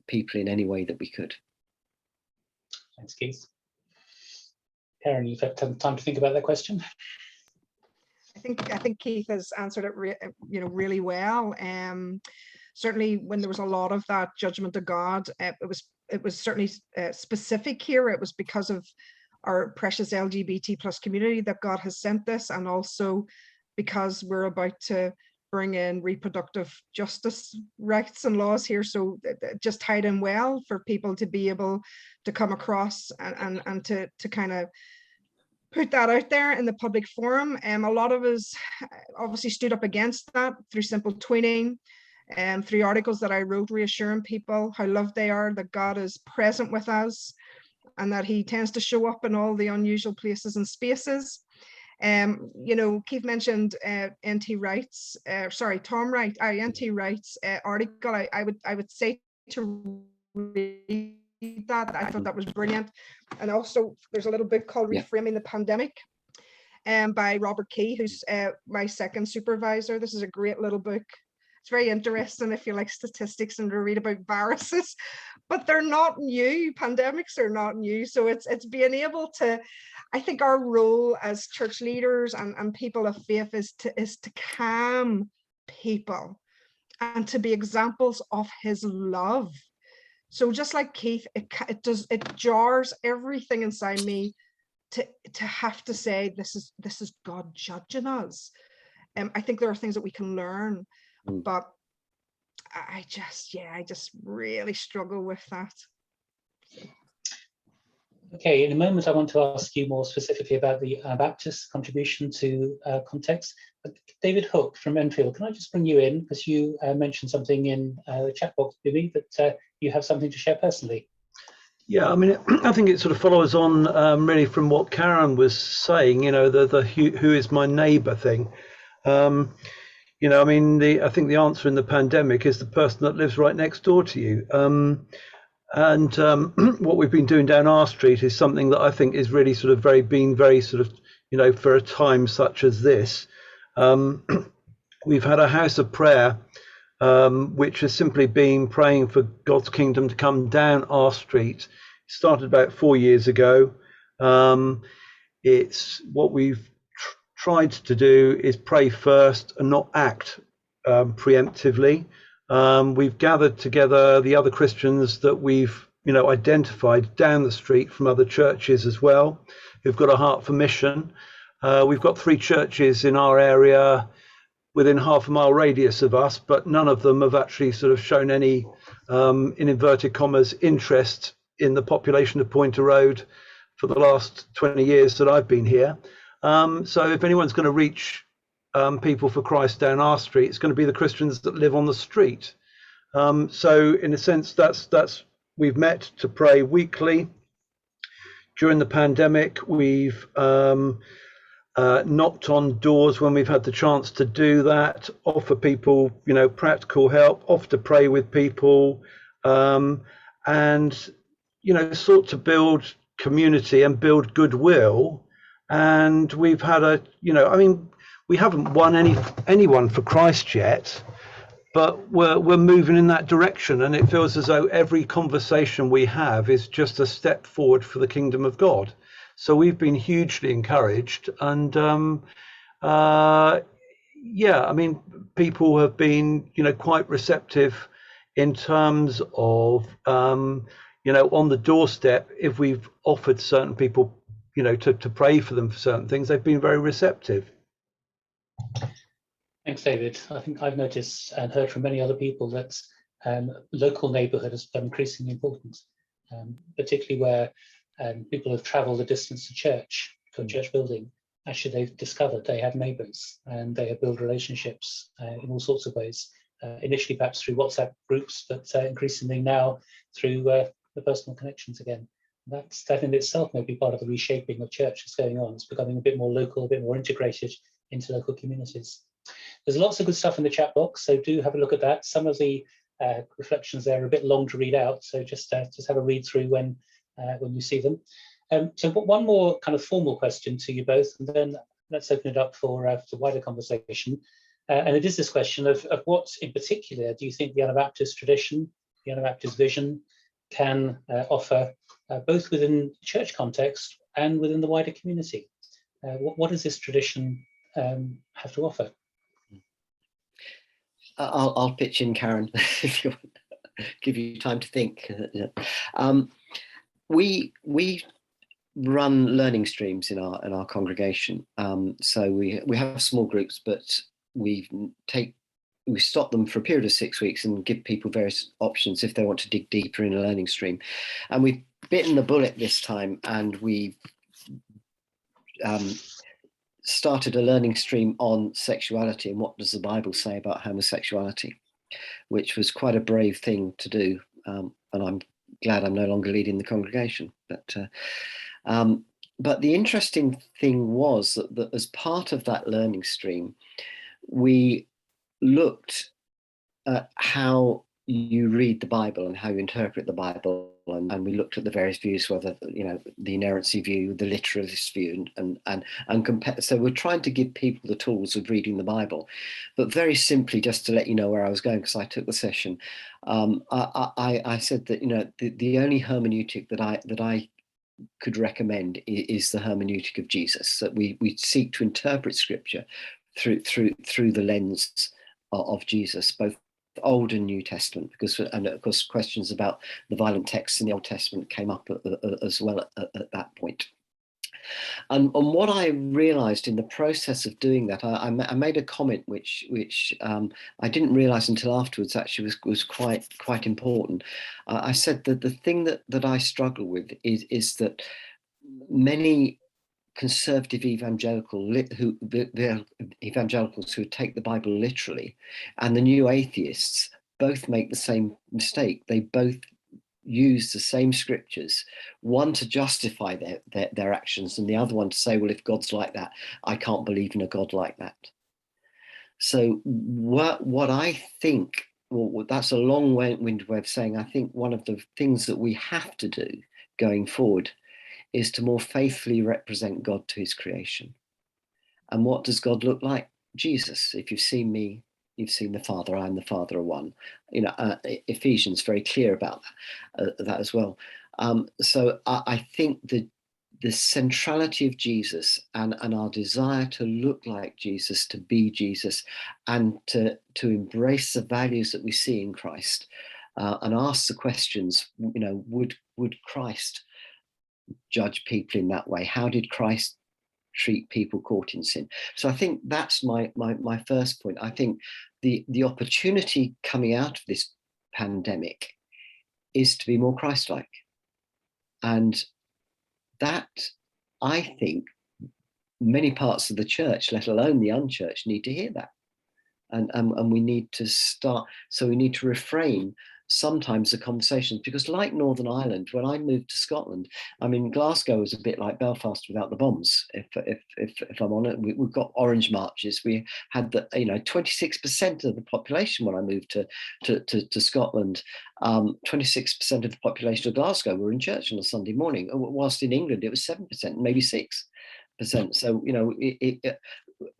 people in any way that we could.
Thanks, Keith. Karen, you've had time to think about that question.
I think Keith has answered it really well. Certainly when there was a lot of that judgment of God, it was certainly specific here. It was because of our precious LGBT plus community that God has sent this, and also because we're about to bring in reproductive justice rights and laws here. So it just tied in well for people to be able to come across and to kind of put that out there in the public forum. A lot of us obviously stood up against that through simple tweeting and through articles that I wrote reassuring people how loved they are, that God is present with us, and that he tends to show up in all the unusual places and spaces. Keith mentioned N.T. Wright's, Tom Wright, N.T. Wright's article. I would say to read that. I thought that was brilliant. And also there's a little book called Reframing the Pandemic by Robert Key, who's my second supervisor. This is a great little book It's very interesting if you like statistics and to read about viruses, but they're not new. Pandemics are not new. So it's being able to, I think our role as church leaders and people of faith is to calm people and to be examples of his love. So just like Keith, it jars everything inside me to have to say this is God judging us. I think there are things that we can learn, but I just really struggle with that.
Okay, in a moment I want to ask you more specifically about the Anabaptist contribution to context. David Hook from Enfield, can I just bring you in, because you mentioned something in the chat box to me that you have something to share personally.
Yeah, I mean, I think it sort of follows on really from what Karen was saying, you know, the who is my neighbour thing. You know, I mean, I think the answer in the pandemic is the person that lives right next door to you. And what we've been doing down our street is something that I think is really sort of been very sort of, you know, for a time such as this. We've had a house of prayer, which has simply been praying for God's kingdom to come down our street. It started about 4 years ago. It's what we've tried to do is pray first and not act preemptively. We've gathered together the other Christians that we've, you know, identified down the street from other churches as well, who've got a heart for mission. We've got 3 churches in our area within half a mile radius of us, but none of them have actually sort of shown any, in inverted commas, interest in the population of Pointer Road for the last 20 years that I've been here. So if anyone's going to reach people for Christ down our street, it's going to be the Christians that live on the street. So in a sense, that's we've met to pray weekly. During the pandemic, we've knocked on doors when we've had the chance to do that, offer people, you know, practical help, offer to pray with people, and, you know, sought to build community and build goodwill. And we've had you know, I mean, we haven't won anyone for Christ yet, but we're moving in that direction, and it feels as though every conversation we have is just a step forward for the kingdom of God. So we've been hugely encouraged, and yeah, I mean, people have been, you know, quite receptive in terms of, you know, on the doorstep, if we've offered certain people, you know, to pray for them for certain things, they've been very receptive.
Thanks, David. I think I've noticed and heard from many other people that local neighbourhood has become increasingly important, particularly where people have travelled a distance to church, to a church building. Actually, they've discovered they have neighbours and they have built relationships in all sorts of ways. Initially, perhaps through WhatsApp groups, but increasingly now through the personal connections again. That in itself may be part of the reshaping of church that's going on. It's becoming a bit more local, a bit more integrated into local communities. There's lots of good stuff in the chat box, so do have a look at that. Some of the reflections there are a bit long to read out, so just have a read through when you see them. So one more kind of formal question to you both, and then let's open it up for wider conversation. And it is this question of what in particular do you think the Anabaptist tradition, the Anabaptist vision can offer both within church context and within the wider community? What does this tradition have to offer?
I'll pitch in, Karen, if you want. Give you time to think. We run learning streams in our congregation. So we have small groups, but we stop them for a period of 6 weeks and give people various options if they want to dig deeper in a learning stream. And we've bitten the bullet this time, and we started a learning stream on sexuality and what does the Bible say about homosexuality, which was quite a brave thing to do. And I'm glad I'm no longer leading the congregation. But the interesting thing was that as part of that learning stream, we looked at how you read the Bible and how you interpret the Bible and we looked at the various views, whether, you know, the inerrancy view, the literalist view, and compare. So we're trying to give people the tools of reading the Bible. But very simply, just to let you know where I was going, because I took the session, I said that, you know, the only hermeneutic that I could recommend is the hermeneutic of Jesus, that we seek to interpret Scripture through the lens of Jesus, both Old and New Testament, because, and of course, questions about the violent texts in the Old Testament came up as well at that point. And what I realized in the process of doing that, I made a comment which I didn't realize until afterwards actually was quite important. I said that the thing that I struggle with is that many conservative evangelicals who take the Bible literally, and the new atheists both make the same mistake. They both use the same scriptures, one to justify their actions, and the other one to say, well, if God's like that, I can't believe in a God like that. So what I think, well, that's a long-winded way of saying, I think one of the things that we have to do going forward is to more faithfully represent God to his creation. And what does God look like? Jesus. If you've seen me, you've seen the Father. I and the Father are one. You know, Ephesians very clear about that as well. So I think the centrality of Jesus and our desire to look like Jesus, to be Jesus, and to embrace the values that we see in Christ, and ask the questions, you know, would Christ judge people in that way? How did Christ treat people caught in sin? So I think that's my first point. I think the opportunity coming out of this pandemic is to be more Christ-like, and that, I think, many parts of the church, let alone the unchurched, need to hear that, and we need to start. So we need to refrain sometimes the conversations, because like Northern Ireland, when I moved to Scotland, I mean, Glasgow was a bit like Belfast without the bombs, if I'm on it. We've got orange marches. We had 26% of the population when I moved to Scotland. 26% of the population of Glasgow were in church on a Sunday morning, whilst in England it was 7%, maybe 6%. So, you know,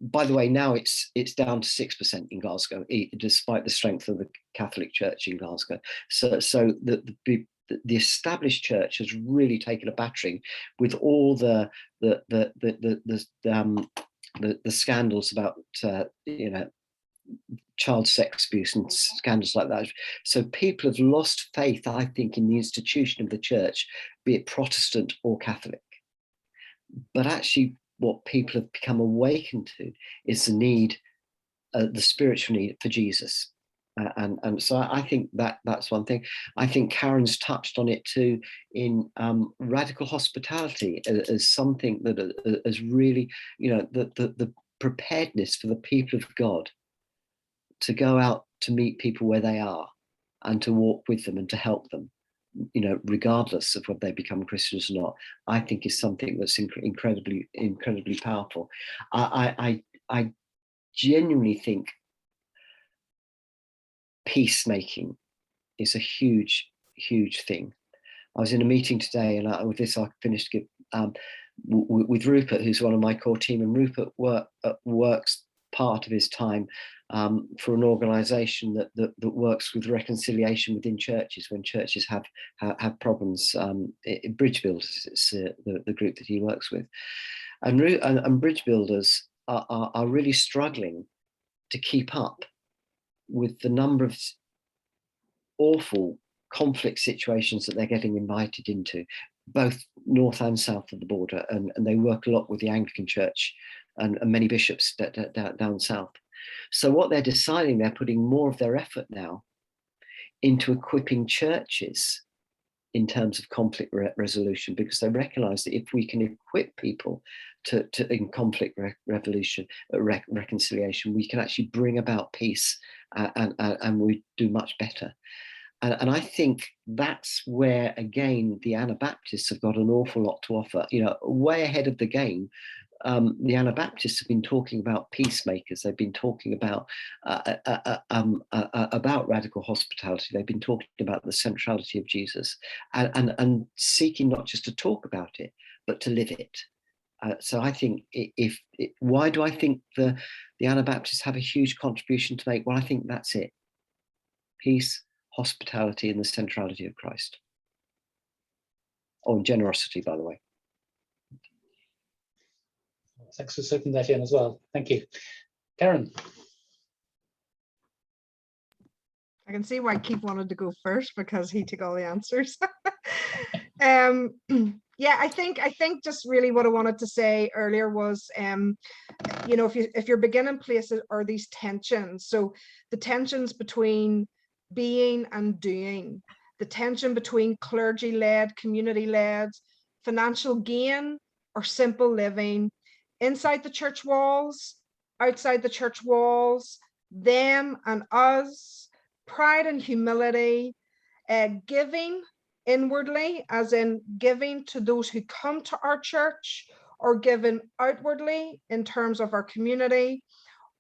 by the way, now it's down to 6% in Glasgow, despite the strength of the Catholic Church in Glasgow. So the established church has really taken a battering with all the scandals about you know, child sex abuse and scandals like that. So people have lost faith, I think, in the institution of the church, be it Protestant or Catholic. But actually, what people have become awakened to is the need, the spiritual need for Jesus. And so I think that's one thing. I think Karen's touched on it too in radical hospitality as something that is really, you know, the preparedness for the people of God to go out to meet people where they are and to walk with them and to help them, you know, regardless of whether they become Christians or not. I think is something that's incredibly powerful. I genuinely think peacemaking is a huge thing. I was in a meeting today, and with this I finished with Rupert, who's one of my core team, and Rupert works part of his time for an organisation that works with reconciliation within churches when churches have problems. Bridge Builders is the group that he works with, and Bridge Builders are really struggling to keep up with the number of awful conflict situations that they're getting invited into, both north and south of the border, and they work a lot with the Anglican Church and many bishops down south. So what they're deciding, they're putting more of their effort now into equipping churches in terms of conflict resolution, because they recognize that if we can equip people in conflict reconciliation, we can actually bring about peace, and we do much better. And I think that's where, again, the Anabaptists have got an awful lot to offer, you know, way ahead of the game the Anabaptists have been talking about peacemakers. They've been talking about radical hospitality. They've been talking about the centrality of Jesus, and seeking not just to talk about it, but to live it. So I think why do I think the Anabaptists have a huge contribution to make? Well, I think that's it. Peace, hospitality, and the centrality of Christ. Oh, and generosity, by the way.
Thanks for soaking that in as well. Thank you. Karen.
I can see why Keith wanted to go first, because he took all the answers. Yeah, I think just really what I wanted to say earlier was, you know, if your beginning places are these tensions, so the tensions between being and doing, the tension between clergy-led, community-led, financial gain or simple living, inside the church walls, outside the church walls, them and us, pride and humility, giving inwardly, as in giving to those who come to our church, or giving outwardly in terms of our community.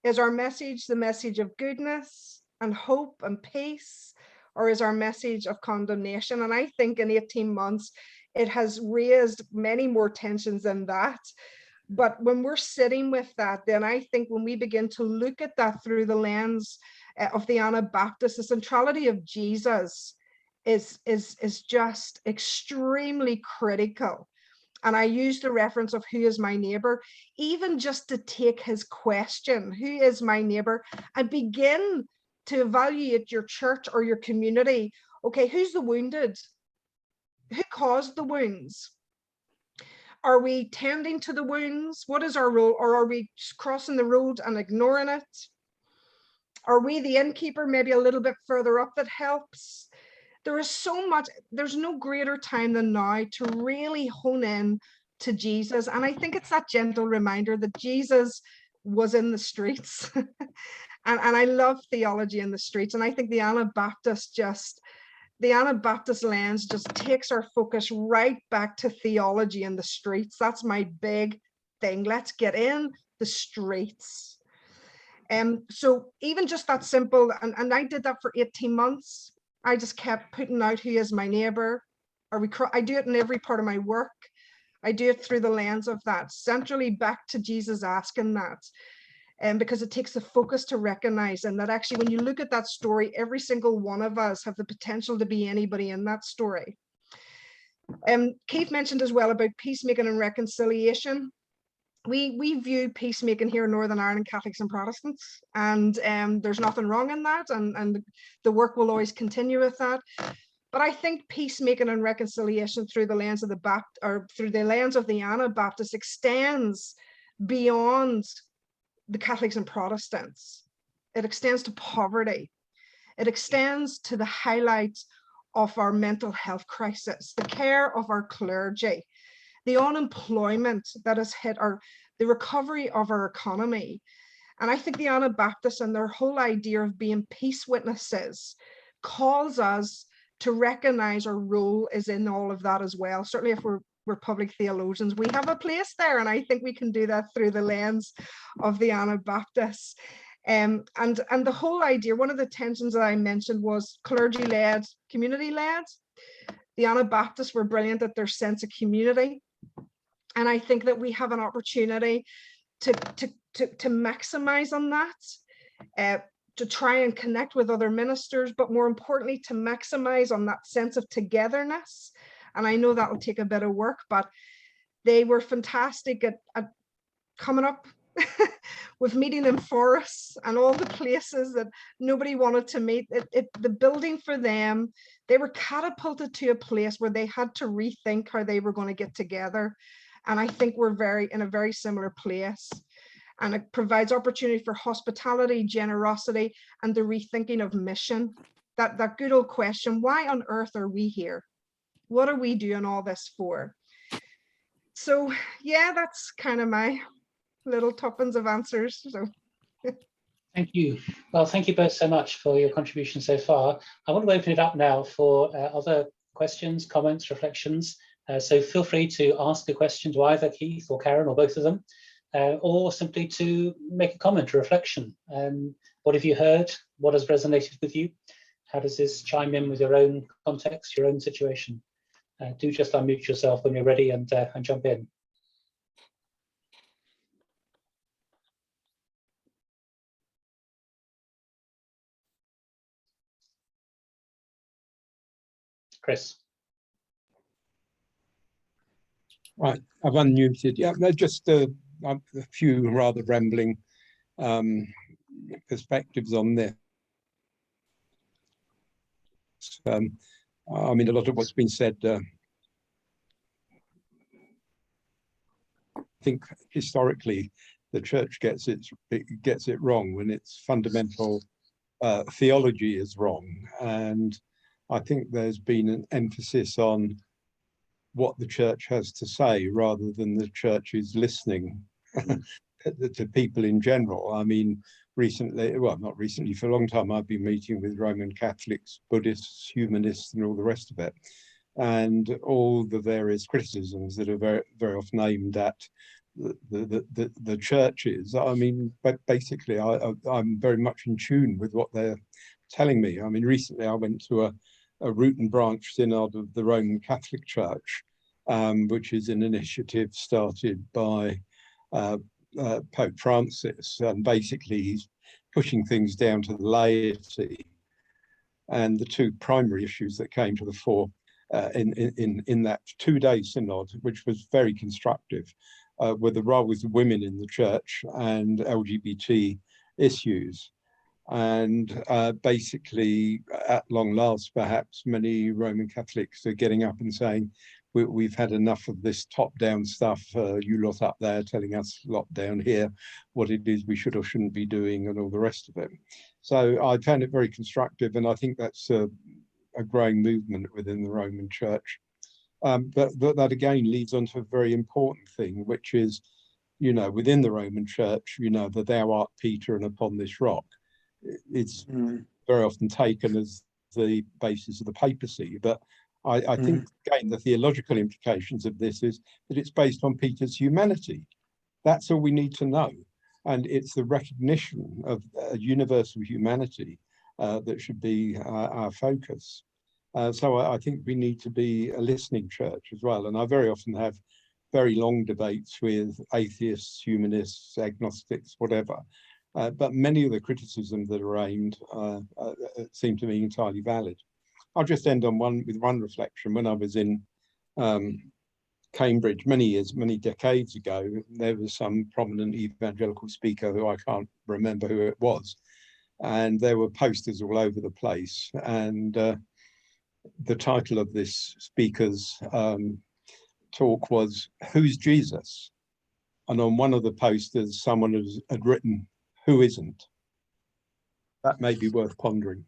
Is our message the message of goodness and hope and peace, or is our message of condemnation? And I think in 18 months, it has raised many more tensions than that. But when we're sitting with that, then I think when we begin to look at that through the lens of the Anabaptist, the centrality of Jesus is just extremely critical. And I use the reference of who is my neighbor, even just to take his question, who is my neighbor, and begin to evaluate your church or your community. Okay, who's the wounded? Who caused the wounds? Are we tending to the wounds? What is our role? Or are we crossing the road and ignoring it? Are we the innkeeper, maybe a little bit further up, that helps? There is so much, there's no greater time than now to really hone in to Jesus. And I think it's that gentle reminder that Jesus was in the streets. and I love theology in the streets. And I think the Anabaptist lens just takes our focus right back to theology in the streets. That's my big thing. Let's get in the streets. So even just that simple, and I did that for 18 months. I just kept putting out who is my neighbor. I do it in every part of my work. I do it through the lens of that, centrally back to Jesus asking that. Because it takes the focus to recognize, and that actually when you look at that story, every single one of us have the potential to be anybody in that story. Keith mentioned as well about peacemaking and reconciliation. We view peacemaking here in Northern Ireland, Catholics and Protestants, and there's nothing wrong in that, and the work will always continue with that. But I think peacemaking and reconciliation through the lens of the Anabaptist extends beyond the Catholics and Protestants. It extends to poverty. It extends to the highlight of our mental health crisis, the care of our clergy, the unemployment that has hit the recovery of our economy. And I think the Anabaptists and their whole idea of being peace witnesses calls us to recognize our role is in all of that as well. Certainly if we're public theologians, we have a place there, and I think we can do that through the lens of the Anabaptists. And the whole idea, one of the tensions that I mentioned was clergy-led, community-led. The Anabaptists were brilliant at their sense of community. And I think that we have an opportunity to maximize on that, to try and connect with other ministers, but more importantly, to maximize on that sense of togetherness. And I know that will take a bit of work, but they were fantastic at coming up with meeting in forests and all the places that nobody wanted to meet. The building for them, they were catapulted to a place where they had to rethink how they were going to get together. And I think we're in a very similar place. And it provides opportunity for hospitality, generosity, and the rethinking of mission. That good old question, why on earth are we here? What are we doing all this for? So yeah, that's kind of my little tuppence of answers. So
thank you. Well, thank you both so much for your contribution so far. I want to open it up now for other questions, comments, reflections. So feel free to ask a question to either Keith or Karen or both of them, or simply to make a comment or reflection. What have you heard? What has resonated with you? How does this chime in with your own context, your own situation? Do just unmute yourself when you're ready and jump in. Chris.
Right, I've unmuted. Yeah, they're just a few rather rambling perspectives on this. I mean, a lot of what's been said, I think historically the church gets it wrong when its fundamental theology is wrong, and I think there's been an emphasis on what the church has to say rather than the church is listening to people in general. I mean, recently, well, not recently, for a long time, I've been meeting with Roman Catholics, Buddhists, humanists, and all the rest of it. And all the various criticisms that are very, very often aimed at the churches. I mean, but basically, I'm very much in tune with what they're telling me. I mean, recently I went to a root and branch synod of the Roman Catholic Church, which is an initiative started by Pope Francis, and basically he's pushing things down to the laity. And the two primary issues that came to the fore in that two-day synod, which was very constructive, were the roles of women in the church and LGBT issues. And basically, at long last, perhaps many Roman Catholics are getting up and saying, we've had enough of this top-down stuff, you lot up there telling us lot down here what it is we should or shouldn't be doing and all the rest of it. So I found it very constructive, and I think that's a growing movement within the Roman Church. But that again leads on to a very important thing, which is, you know, within the Roman Church, you know, that thou art Peter and upon this rock. It's very often taken as the basis of the papacy, but I think, again, the theological implications of this is that it's based on Peter's humanity. That's all we need to know. And it's the recognition of a universal humanity that should be our focus. So I think we need to be a listening church as well. And I very often have very long debates with atheists, humanists, agnostics, whatever. But many of the criticisms that are aimed seem to me entirely valid. I'll just end on with one reflection. When I was in Cambridge many decades ago, there was some prominent evangelical speaker who I can't remember who it was. And there were posters all over the place. And the title of this speaker's talk was, "Who's Jesus?" And on one of the posters, someone had written, "Who isn't?" That may be worth pondering.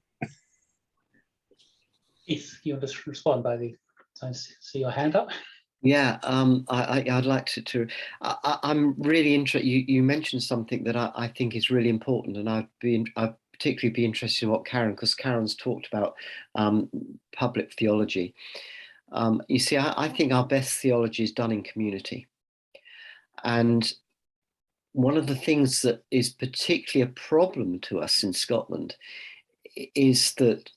Keith, you want to respond by the time to see your hand up?
Yeah, I'd like to. I'm really interested. You mentioned something that I think is really important, and I'd particularly be interested in what because Karen's talked about public theology. You see, I think our best theology is done in community, and one of the things that is particularly a problem to us in Scotland is that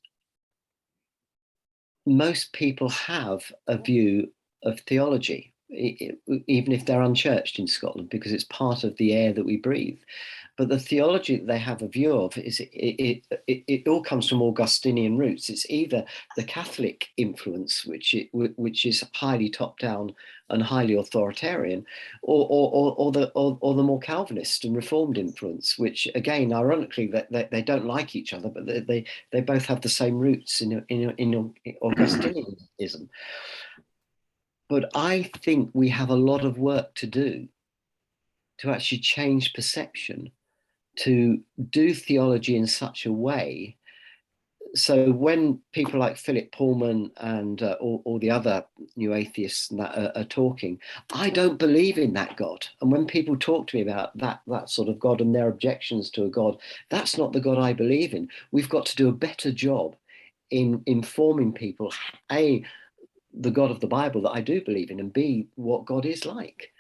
most people have a view of theology, even if they're unchurched in Scotland, because it's part of the air that we breathe. But the theology that they have a view of is it all comes from Augustinian roots. It's either the Catholic influence, which is highly top-down and highly authoritarian, or the more Calvinist and Reformed influence, which again, ironically, they don't like each other, but they both have the same roots in Augustinianism. But I think we have a lot of work to do to actually change perception, to do theology in such a way so when people like Philip Pullman and all the other new atheists and that are talking, I don't believe in that God. And when people talk to me about that sort of God and their objections to a God, that's not the God I believe in. We've got to do a better job in informing people, the God of the Bible that I do believe in, and B, what God is like.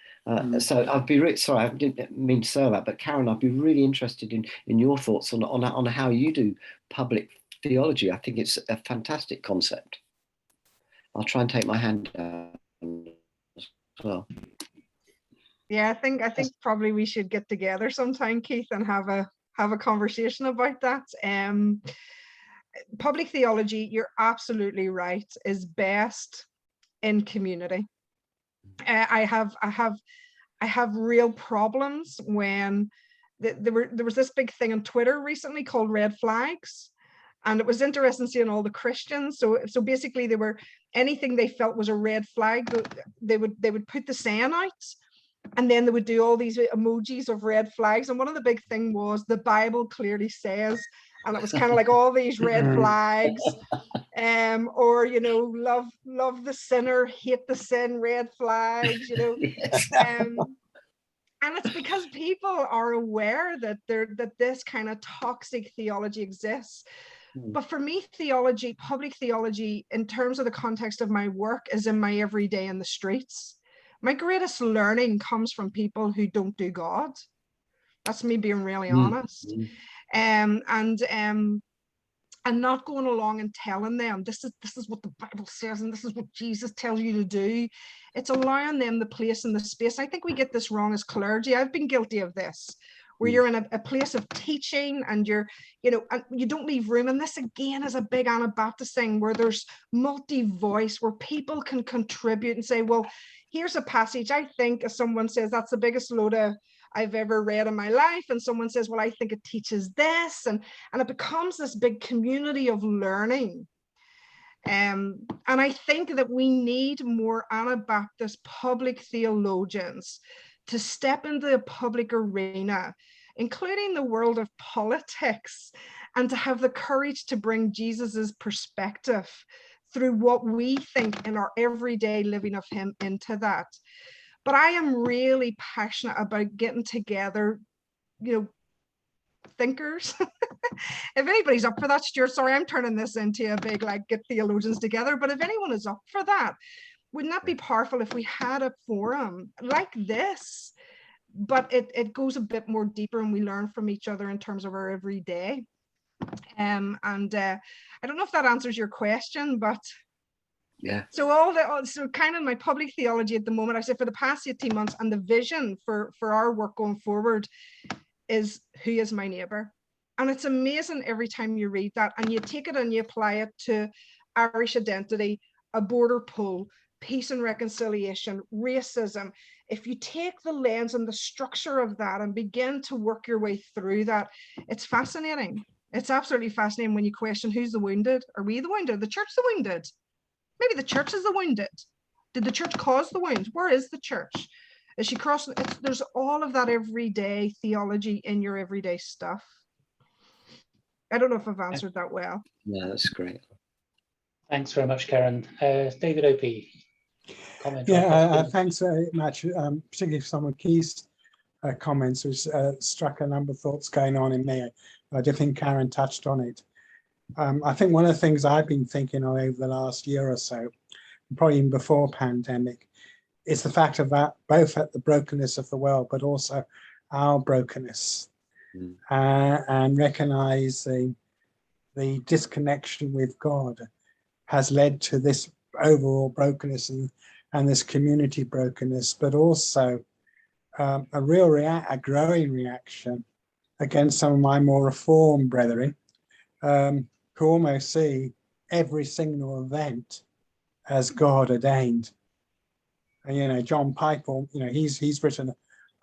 So I'd be really sorry, I didn't mean to say that, but Karen, I'd be really interested in your thoughts on how you do public theology. I think it's a fantastic concept. I'll try and take my hand down as well.
Yeah, I think probably we should get together sometime, Keith, and have a conversation about that. Public theology, you're absolutely right, is best in community. I have real problems when there was this big thing on Twitter recently called red flags, and it was interesting seeing all the Christians. So basically, they were anything they felt was a red flag, they would put the saying out, and then they would do all these emojis of red flags. And one of the big thing was the Bible clearly says, and it was kind of like all these red flags, or love the sinner, hate the sin, red flags,
Yes.
And it's because people are aware that this kind of toxic theology exists. But for me, public theology, in terms of the context of my work, is in my everyday in the streets. My greatest learning comes from people who don't do God. That's me being really honest. And not going along and telling them this is what the Bible says and this is what Jesus tells you to do. It's allowing them the place and the space. I think we get this wrong as clergy. I've been guilty of this, where you're in a place of teaching and and you don't leave room. And this again is a big Anabaptist thing, where there's multi-voice, where people can contribute and say, well, here's a passage. I think if someone says that's the biggest load I've ever read in my life, and someone says, well, I think it teaches this, and it becomes this big community of learning. And I think that we need more Anabaptist public theologians to step into the public arena, including the world of politics, and to have the courage to bring Jesus's perspective through what we think in our everyday living of him into that. But I am really passionate about getting together, thinkers. If anybody's up for that, Stuart, sorry, I'm turning this into a big, get theologians together. But if anyone is up for that, wouldn't that be powerful if we had a forum like this? But it goes a bit more deeper, and we learn from each other in terms of our everyday. I don't know if that answers your question, but
yeah.
So kind of my public theology at the moment, I say for the past 18 months, and the vision for our work going forward is, who is my neighbor? And it's amazing every time you read that and you take it and you apply it to Irish identity, a border pull, peace and reconciliation, racism. If you take the lens and the structure of that and begin to work your way through that, it's fascinating. It's absolutely fascinating when you question, who's the wounded? Are we the wounded? The church the wounded? Maybe the church is the wounded. Did the church cause the wound? Where is the church? Is she crossing? There's all of that everyday theology in your everyday stuff. I don't know if I've answered that well.
No, that's great.
Thanks very much, Karen. David Opie, comment?
Yeah, thanks very much, particularly for some of Keith's comments, which struck a number of thoughts going on in me. I do think Karen touched on it. I think one of the things I've been thinking of over the last year or so, probably even before pandemic, is the fact of that both at the brokenness of the world, but also our brokenness, and recognizing the disconnection with God has led to this overall brokenness and this community brokenness, but also a growing reaction against some of my more reformed brethren, who almost see every single event as God ordained. And John Piper, he's written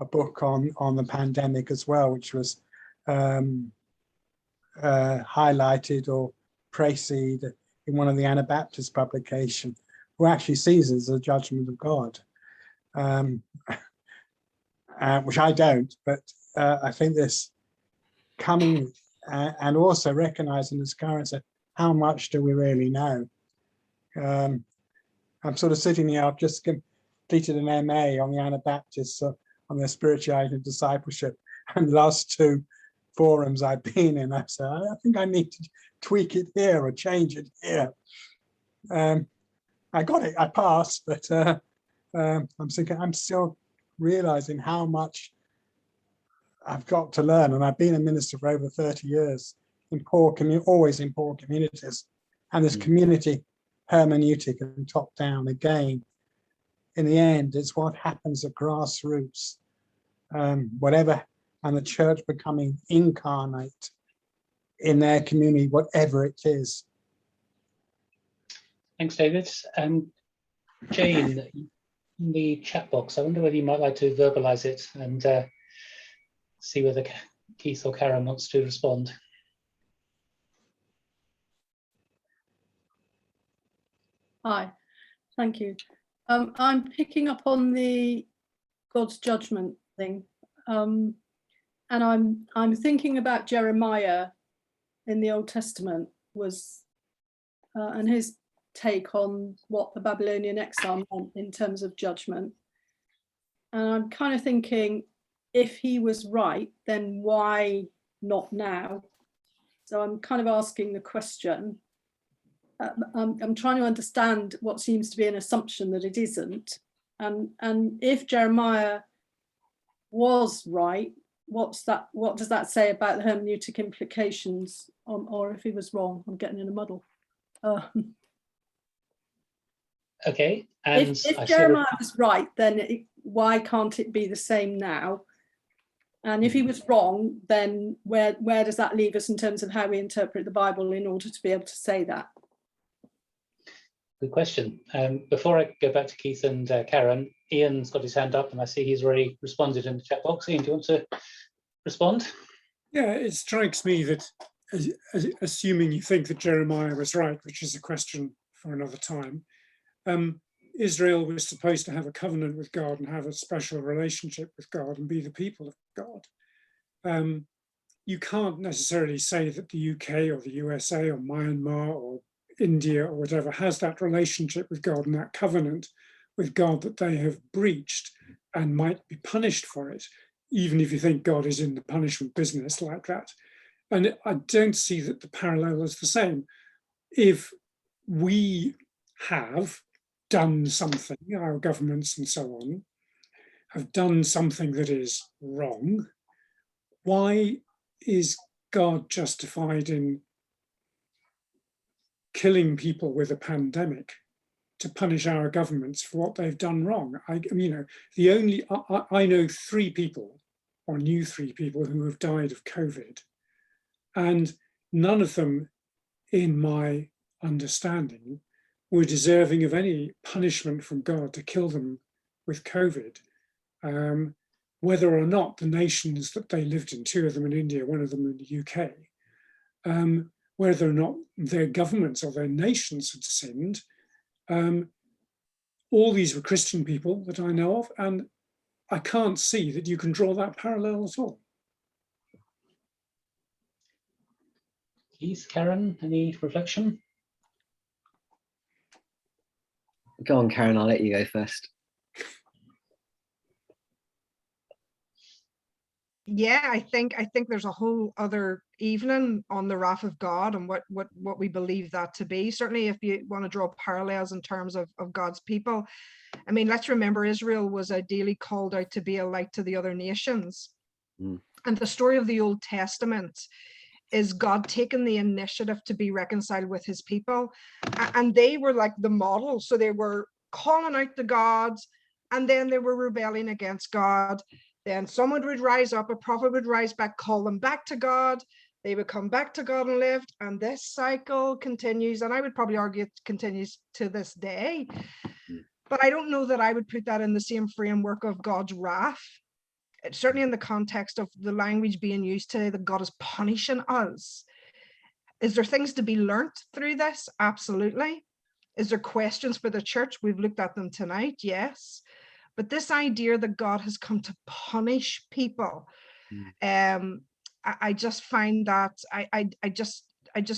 a book on the pandemic as well, which was highlighted or praised in one of the Anabaptist publications, who actually sees it as a judgment of God, which I don't, but I think this coming and also recognizing, as Karen said, how much do we really know? I'm sort of sitting here, I've just completed an MA on the Anabaptists, on their spirituality and discipleship, and the last two forums I've been in, I said, I think I need to tweak it here or change it here. And I got it, I passed, but I'm thinking, I'm still realizing how much I've got to learn. And I've been a minister for over 30 years in always in poor communities. And this community hermeneutic and top down again, in the end, it's what happens at grassroots, whatever, and the church becoming incarnate in their community, whatever it is.
Thanks, David. Jane, in the chat box, I wonder whether you might like to verbalise it and see whether Keith or Karen wants to respond.
Hi, thank you. I'm picking up on the God's judgment thing, and I'm thinking about Jeremiah in the Old Testament and his take on what the Babylonian exile meant in terms of judgment. And I'm kind of thinking, if he was right, then why not now? So I'm kind of asking the question. I'm trying to understand what seems to be an assumption that it isn't. And if Jeremiah was right, what does that say about the hermeneutic implications or if he was wrong? I'm getting in a muddle.
Okay, and
if Jeremiah was right, then why can't it be the same now? And if he was wrong, then where does that leave us in terms of how we interpret the Bible in order to be able to say that?
Good question. Before I go back to Keith and Karen, Ian's got his hand up and I see he's already responded in the chat box. Ian, do you want to respond?
Yeah, it strikes me that assuming you think that Jeremiah was right, which is a question for another time, Israel was supposed to have a covenant with God and have a special relationship with God and be the people of God. You can't necessarily say that the UK or the USA or Myanmar or India or whatever has that relationship with God and that covenant with God that they have breached and might be punished for it, even if you think God is in the punishment business like that. And I don't see that the parallel is the same. If we have done something, our governments and so on, have done something that is wrong, why is God justified in killing people with a pandemic to punish our governments for what they've done wrong? I know 3 people, or knew 3 people who have died of COVID, and none of them, in my understanding, were deserving of any punishment from God to kill them with COVID. Whether or not the nations that they lived in, 2 of them in India, 1 of them in the UK, whether or not their governments or their nations had sinned, all these were Christian people that I know of, and I can't see that you can draw that parallel at all.
Keith, Karen, any reflection?
Go on, Karen, I'll let you go first.
Yeah, I think there's a whole other evening on the wrath of God and what we believe that to be. Certainly, if you want to draw parallels in terms of God's people, I mean, let's remember Israel was ideally called out to be a light to the other nations. And the story of the Old Testament is God taking the initiative to be reconciled with his people. And they were like the model. So they were calling out the gods, and then they were rebelling against God. Then someone would rise up, a prophet would rise back, call them back to God. They would come back to God and lived. And this cycle continues. And I would probably argue it continues to this day. But I don't know that I would put that in the same framework of God's wrath. It's certainly in the context of the language being used today that God is punishing us. Is there things to be learnt through this? Absolutely. Is there questions for the church? We've looked at them tonight, yes. But this idea that God has come to punish people, I just find that I just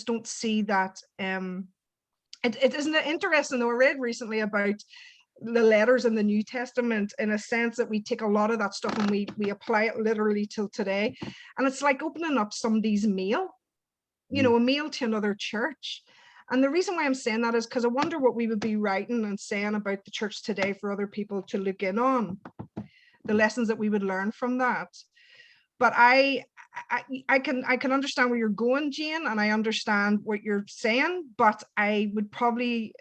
don't see that. It isn't interesting though. I read recently about the letters in the New Testament, in a sense that we take a lot of that stuff and we apply it literally till today. And it's like opening up somebody's mail, you know, a mail to another church. And the reason why I'm saying that is because I wonder what we would be writing and saying about the church today for other people to look in on, the lessons that we would learn from that. But I can understand where you're going, Jane, and I understand what you're saying, but I would probably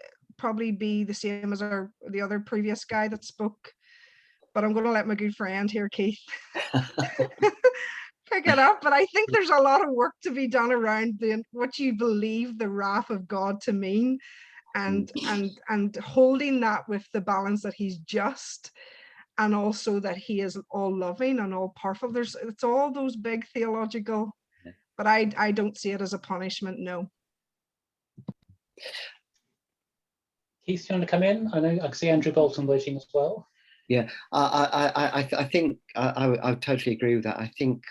be the same as the other previous guy that spoke. But I'm going to let my good friend here, Keith, pick it up. But I think there's a lot of work to be done around what you believe the wrath of God to mean, and holding that with the balance that he's just, and also that he is all loving and all powerful. It's all those big theological, but I don't see it as a punishment, no.
Keith, do you want to come in? I know I can see Andrew Bolton waiting as well.
Yeah, I think I totally agree with that. I think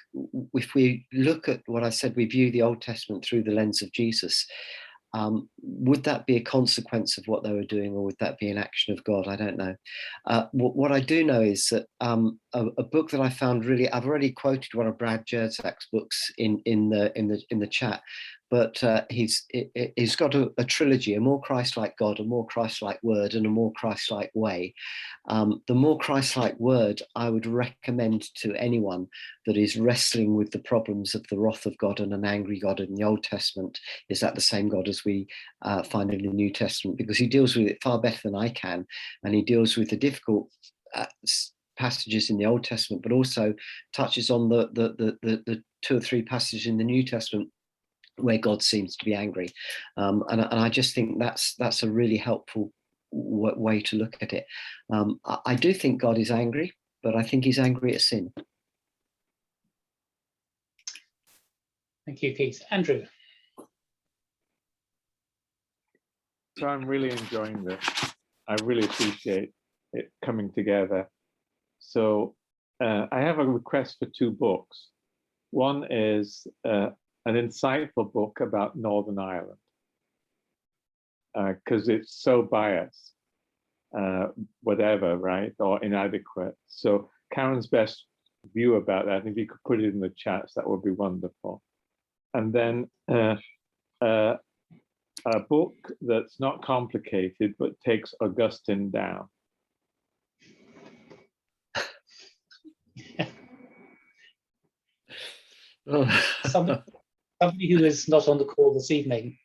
if we look at what I said, we view the Old Testament through the lens of Jesus. Would that be a consequence of what they were doing, or would that be an action of God? I don't know. What I do know is that a book that I found really, I've already quoted one of Brad Jerzak's books in the chat, but he's got a trilogy: a more Christ-like God, a more Christ-like Word, and a more Christ-like Way. The more Christ-like Word I would recommend to anyone that is wrestling with the problems of the wrath of God and an angry God in the Old Testament. Is that the same God as we find in the New Testament? Because he deals with it far better than I can, and he deals with the difficult passages in the Old Testament, but also touches on the 2 or 3 passages in the New Testament where God seems to be angry, and I just think that's a really helpful way to look at it. I do think God is angry, but I think he's angry at sin.
Thank you, Keith. Andrew.
So I'm really enjoying this. I really appreciate it coming together. So I have a request for 2 books. One is an insightful book about Northern Ireland, because it's so biased, whatever, right, or inadequate. So Karen's best view about that, and if you could put it in the chats, that would be wonderful. And then a book that's not complicated, but takes Augustine down.
Somebody who is not on the call this evening,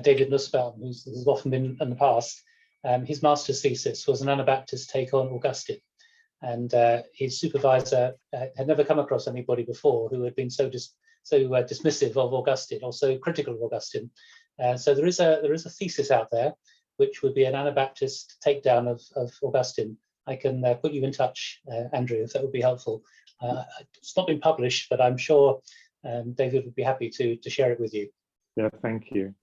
David Nussbaum, who's often been in the past, his master's thesis was an Anabaptist take on Augustine. And his supervisor had never come across anybody before who had been so dismissive of Augustine, or so critical of Augustine. So there is a thesis out there, which would be an Anabaptist takedown of Augustine. I can put you in touch, Andrew, if that would be helpful. It's not been published, but I'm sure David would be happy to share it with you.
Yeah, thank you.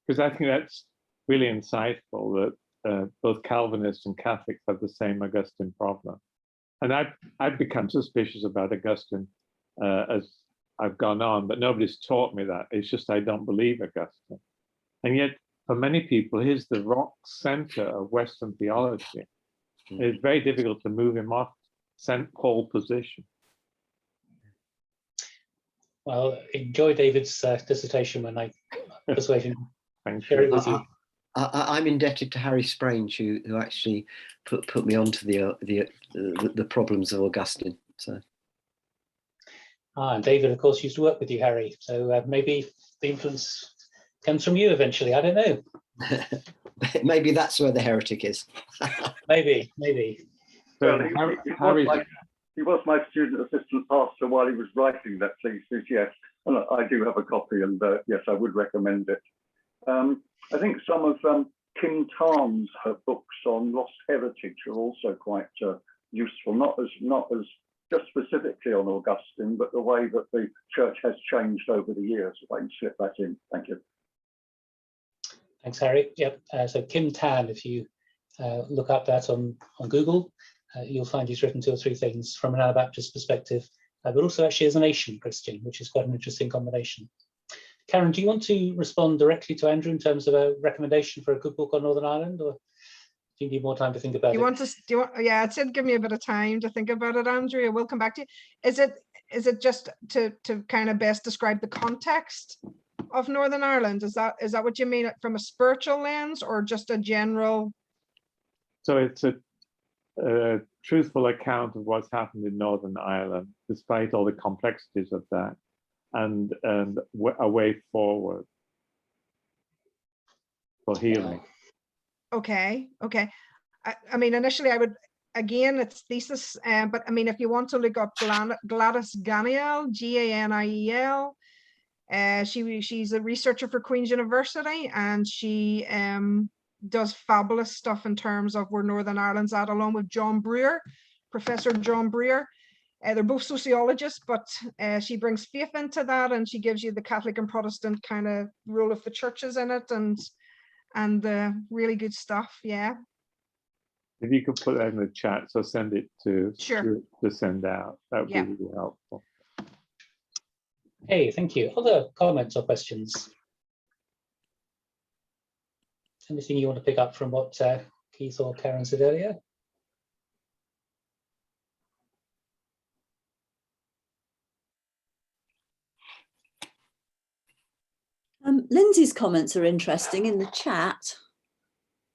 Because I think that's really insightful that both Calvinists and Catholics have the same Augustine problem. And I've become suspicious about Augustine as I've gone on, but nobody's taught me that. It's just I don't believe Augustine. And yet, for many people, he's the rock center of Western theology. It's very difficult to move him off St. Paul position.
Well, enjoy David's dissertation when I persuade him to share it with you.
I'm indebted to Harry Sprainge, who actually put me onto the problems of Augustine. So.
And David, of course, used to work with you, Harry. So maybe the influence comes from you eventually. I don't know.
Maybe that's where the heretic is.
maybe.
Well, he was my student assistant pastor while he was writing that thesis, yes. And I do have a copy, and yes, I would recommend it. I think some of Kim Tarn's books on lost heritage are also quite useful, not as just specifically on Augustine, but the way that the church has changed over the years. If I can slip that in. Thank you.
Thanks, Harry. Yep. So Kim Tan, if you look up that on Google, you'll find he's written 2 or 3 things from an Anabaptist perspective, but also actually as an Asian Christian, which is quite an interesting combination. Karen, do you want to respond directly to Andrew in terms of a recommendation for a good book on Northern Ireland, or do you need more time to think about it?
Yeah, it said give me a bit of time to think about it, Andrew. I will come back to you. Is it just to kind of best describe the context of Northern Ireland? Is that what you mean from a spiritual lens, or just a general?
So it's a truthful account of what's happened in Northern Ireland, despite all the complexities of that, and a way forward for healing.
Okay. I mean, initially I would, again, it's thesis, but I mean, if you want to look up Gladys Ganiel, Ganiel, she's a researcher for Queen's University, and she does fabulous stuff in terms of where Northern Ireland's at, along with John Brewer, Professor John Brewer. They're both sociologists, but she brings faith into that, and she gives you the Catholic and Protestant kind of role of the churches in it, and really good stuff. Yeah.
If you could put that in the chat, so send it to
Sure.
to send out. That would be really helpful.
Hey, thank you. Other comments or questions? Anything you want to pick up from what Keith or Karen said earlier?
Lindsay's comments are interesting in the chat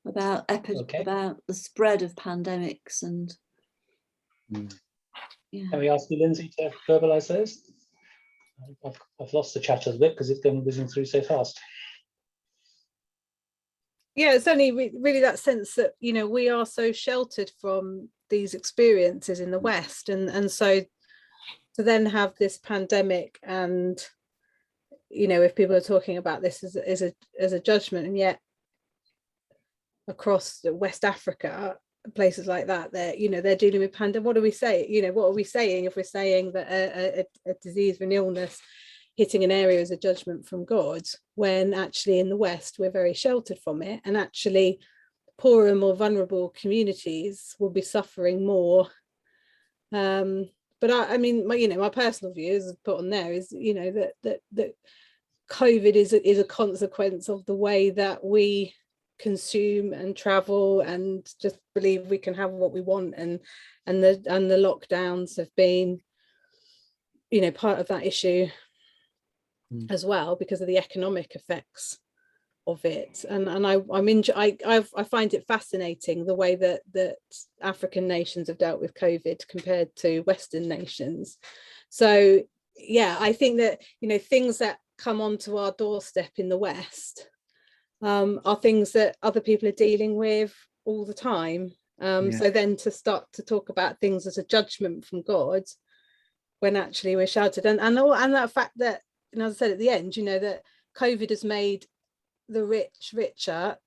about about the spread of pandemics and. Yeah.
Can we ask you, Lindsay, to verbalise those? I've lost the chat a bit because it's going whizzing through so fast.
Yeah, it's only really that sense that, you know, we are so sheltered from these experiences in the West, and so to then have this pandemic, and you know, if people are talking about this as a judgment, and yet across West Africa, places like that, they're dealing with pandemic. What do we say? You know, what are we saying if we're saying that a disease or an illness hitting an area is a judgment from God, when actually in the West we're very sheltered from it, and actually poorer and more vulnerable communities will be suffering more. But I mean, my personal view, as put on there, is, you know, that COVID is a consequence of the way that we consume and travel and just believe we can have what we want, and the lockdowns have been, you know, part of that issue as well, because of the economic effects of it. And I find it fascinating the way that African nations have dealt with COVID compared to Western nations. So yeah, I think that, you know, things that come onto our doorstep in the West are things that other people are dealing with all the time. So then to start to talk about things as a judgment from God, when actually we're sheltered, and that fact that, and as I said at the end, you know, that COVID has made the rich richer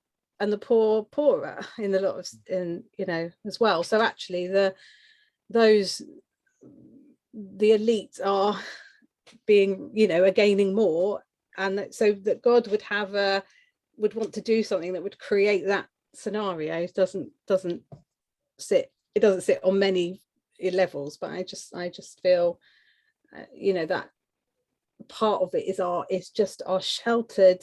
and the poor poorer in a lot of, you know, as well. So actually the elites are being, you know, are gaining more, and so that God would want to do something that would create that scenario doesn't sit on many levels. But I just feel, you know, that part of it is just our sheltered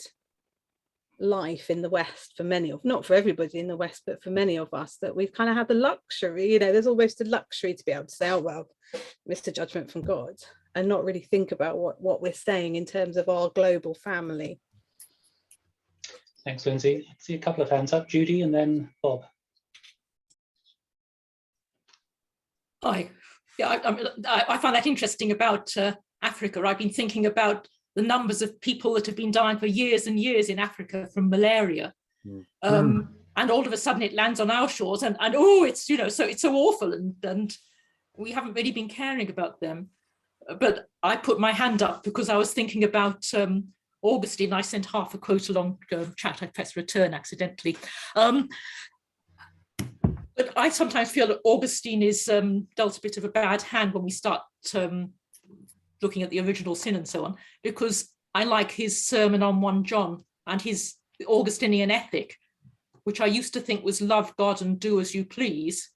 life in the West, for many of, not for everybody in the West, but for many of us, that we've kind of had the luxury, you know, there's almost a luxury to be able to say, oh well, it's a judgment from God, and not really think about what we're saying in terms of our global family.
Thanks, Lindsay. I see a couple of hands up, Judy and then Bob.
Hi. Yeah, I find that interesting about Africa. I've been thinking about the numbers of people that have been dying for years and years in Africa from malaria. And all of a sudden it lands on our shores, and oh, it's, you know, so it's so awful, and we haven't really been caring about them. But I put my hand up because I was thinking about Augustine. I sent half a quote along chat. I pressed return accidentally. But I sometimes feel that Augustine is dealt a bit of a bad hand when we start looking at the original sin and so on, because I like his sermon on 1 John and his Augustinian ethic, which I used to think was love God and do as you please.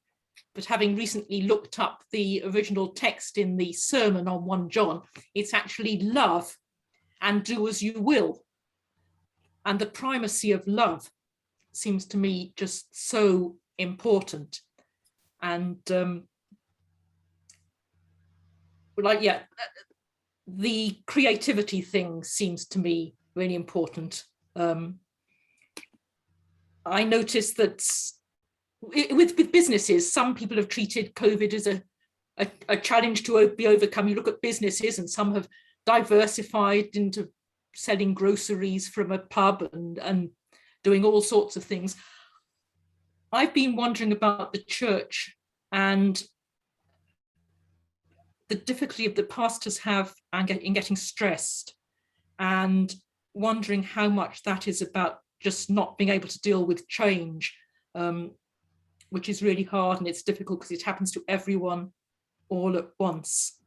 But having recently looked up the original text in the sermon on 1 John, it's actually love and do as you will. And the primacy of love seems to me just so important. And the creativity thing seems to me really important. I noticed that with businesses, some people have treated COVID as a challenge to be overcome. You look at businesses, and some have diversified into selling groceries from a pub and doing all sorts of things. I've been wondering about the church and the difficulty of the pastors have in getting stressed, and wondering how much that is about just not being able to deal with change, which is really hard, and it's difficult because it happens to everyone all at once.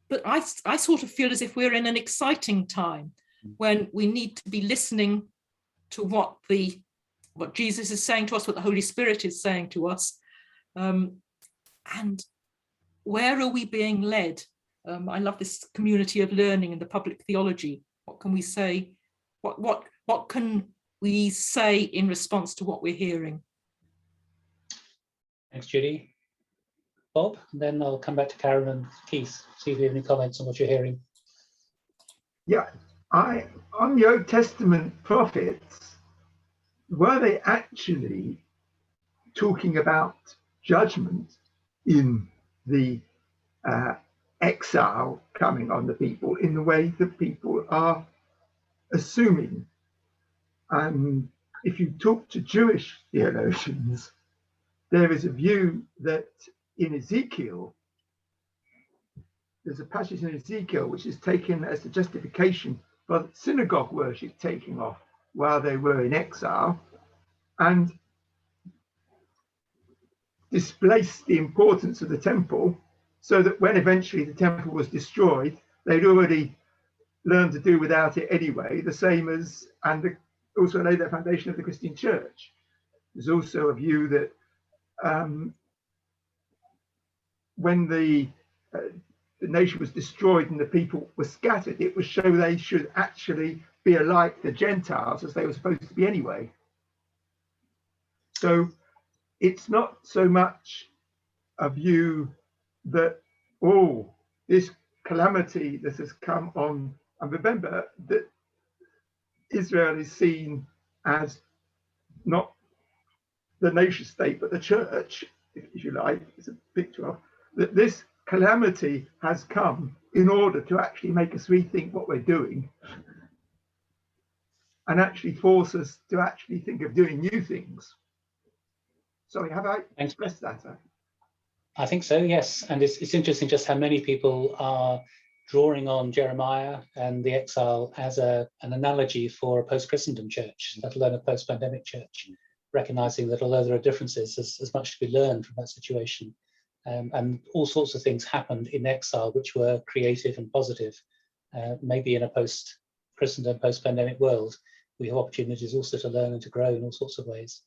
But I sort of feel as if we're in an exciting time when we need to be listening to what Jesus is saying to us, what the Holy Spirit is saying to us, and where are we being led? I love this community of learning and the public theology. What can we say? What can we say in response to what we're hearing?
Thanks, Judy. Bob, and then I'll come back to Karen and Keith, see if you have any comments on what you're hearing.
Yeah, on the Old Testament prophets, were they actually talking about judgment in the exile coming on the people in the way that people are assuming? And if you talk to Jewish theologians, there is a view that in Ezekiel, there's a passage in Ezekiel which is taken as the justification for synagogue worship taking off while they were in exile, and displaced the importance of the temple, so that when eventually the temple was destroyed, they'd already learned to do without it anyway, the same as, and also laid the foundation of the Christian church. There's also a view that when the nation was destroyed and the people were scattered, it was show they should actually be alike the Gentiles as they were supposed to be anyway. So it's not so much a view that, oh, this calamity that has come on, and remember that Israel is seen as not the nation state, but the church, if you like, it's a picture of that this calamity has come in order to actually make us rethink what we're doing and actually force us to actually think of doing new things. Sorry, have I expressed that?
I think so, yes. And it's interesting just how many people are drawing on Jeremiah and the exile as an analogy for a post-Christendom church, let alone a post-pandemic church, recognizing that although there are differences, there's much to be learned from that situation. And all sorts of things happened in exile which were creative and positive. Maybe in a post-Christendom, post-pandemic world, we have opportunities also to learn and to grow in all sorts of ways.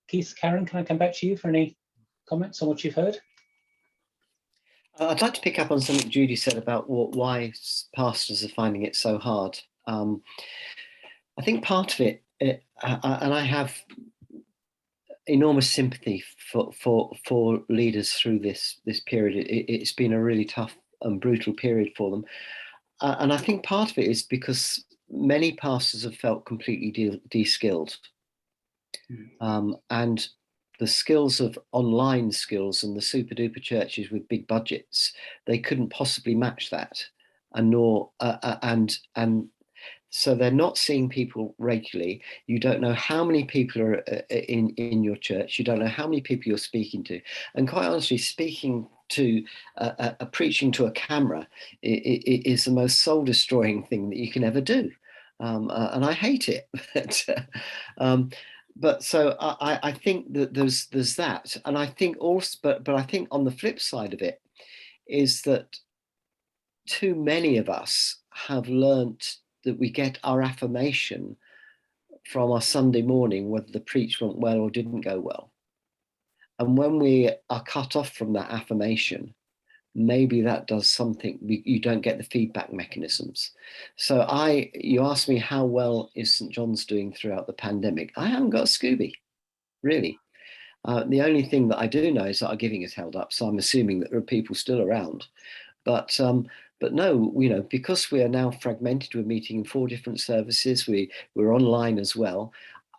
Keith, Karen, can I come back to you for any comments on what you've heard?
I'd like to pick up on something Judy said about why pastors are finding it so hard. I think part of it, and I have enormous sympathy for leaders through this period. It's been a really tough and brutal period for them. And I think part of it is because many pastors have felt completely de-skilled. And the skills of online skills and the super duper churches with big budgets, they couldn't possibly match that. And so they're not seeing people regularly. You don't know how many people are in your church. You don't know how many people you're speaking to. And quite honestly, speaking to preaching to a camera is the most soul destroying thing that you can ever do. And I hate it. But so I think that there's that. And I think also, but I think on the flip side of it is that too many of us have learnt that we get our affirmation from our Sunday morning, whether the preach went well or didn't go well. And when we are cut off from that affirmation, maybe that does something. You don't get the feedback mechanisms. So you asked me how well is St. John's doing throughout the pandemic. I haven't got a Scooby, really. The only thing that I do know is that our giving is held up. So I'm assuming that there are people still around. But But no, you know, because we are now fragmented, we're meeting in 4 different services, we're online as well.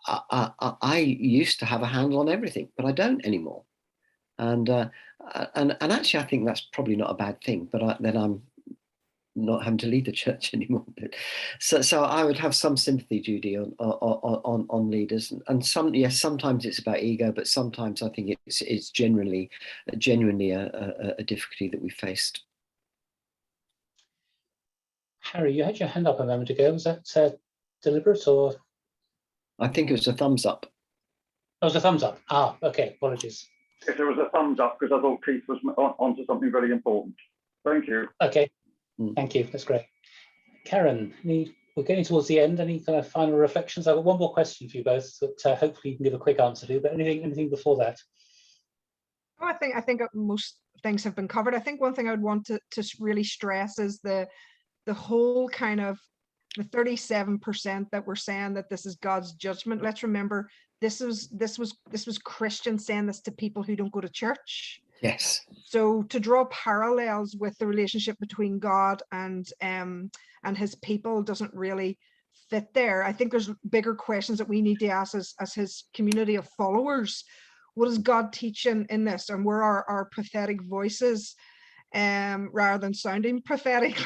I used to have a handle on everything, but I don't anymore. And actually, I think that's probably not a bad thing. But then I'm not having to lead the church anymore. So I would have some sympathy, Judy, on leaders, and yes, sometimes it's about ego, but sometimes I think it's genuinely a difficulty that we faced.
Harry, you had your hand up a moment ago. Was that deliberate, or?
I think it was a thumbs up.
Oh, it was a thumbs up. Ah, okay. Apologies.
Yes, there was a thumbs up because I thought Keith was onto something very important. Thank you.
Okay. Thank you. That's great. Karen, we're getting towards the end. Any kind of final reflections? I've got one more question for you both that hopefully you can give a quick answer to. But anything before that?
Oh, I think most things have been covered. I think one thing I would want to really stress is the whole kind of the 37% that we're saying that this is God's judgment. Let's remember this was Christians saying this to people who don't go to church.
Yes.
So to draw parallels with the relationship between God and his people doesn't really fit there. I think there's bigger questions that we need to ask as his community of followers. What is God teaching in this? And where are our prophetic voices? Rather than sounding prophetic,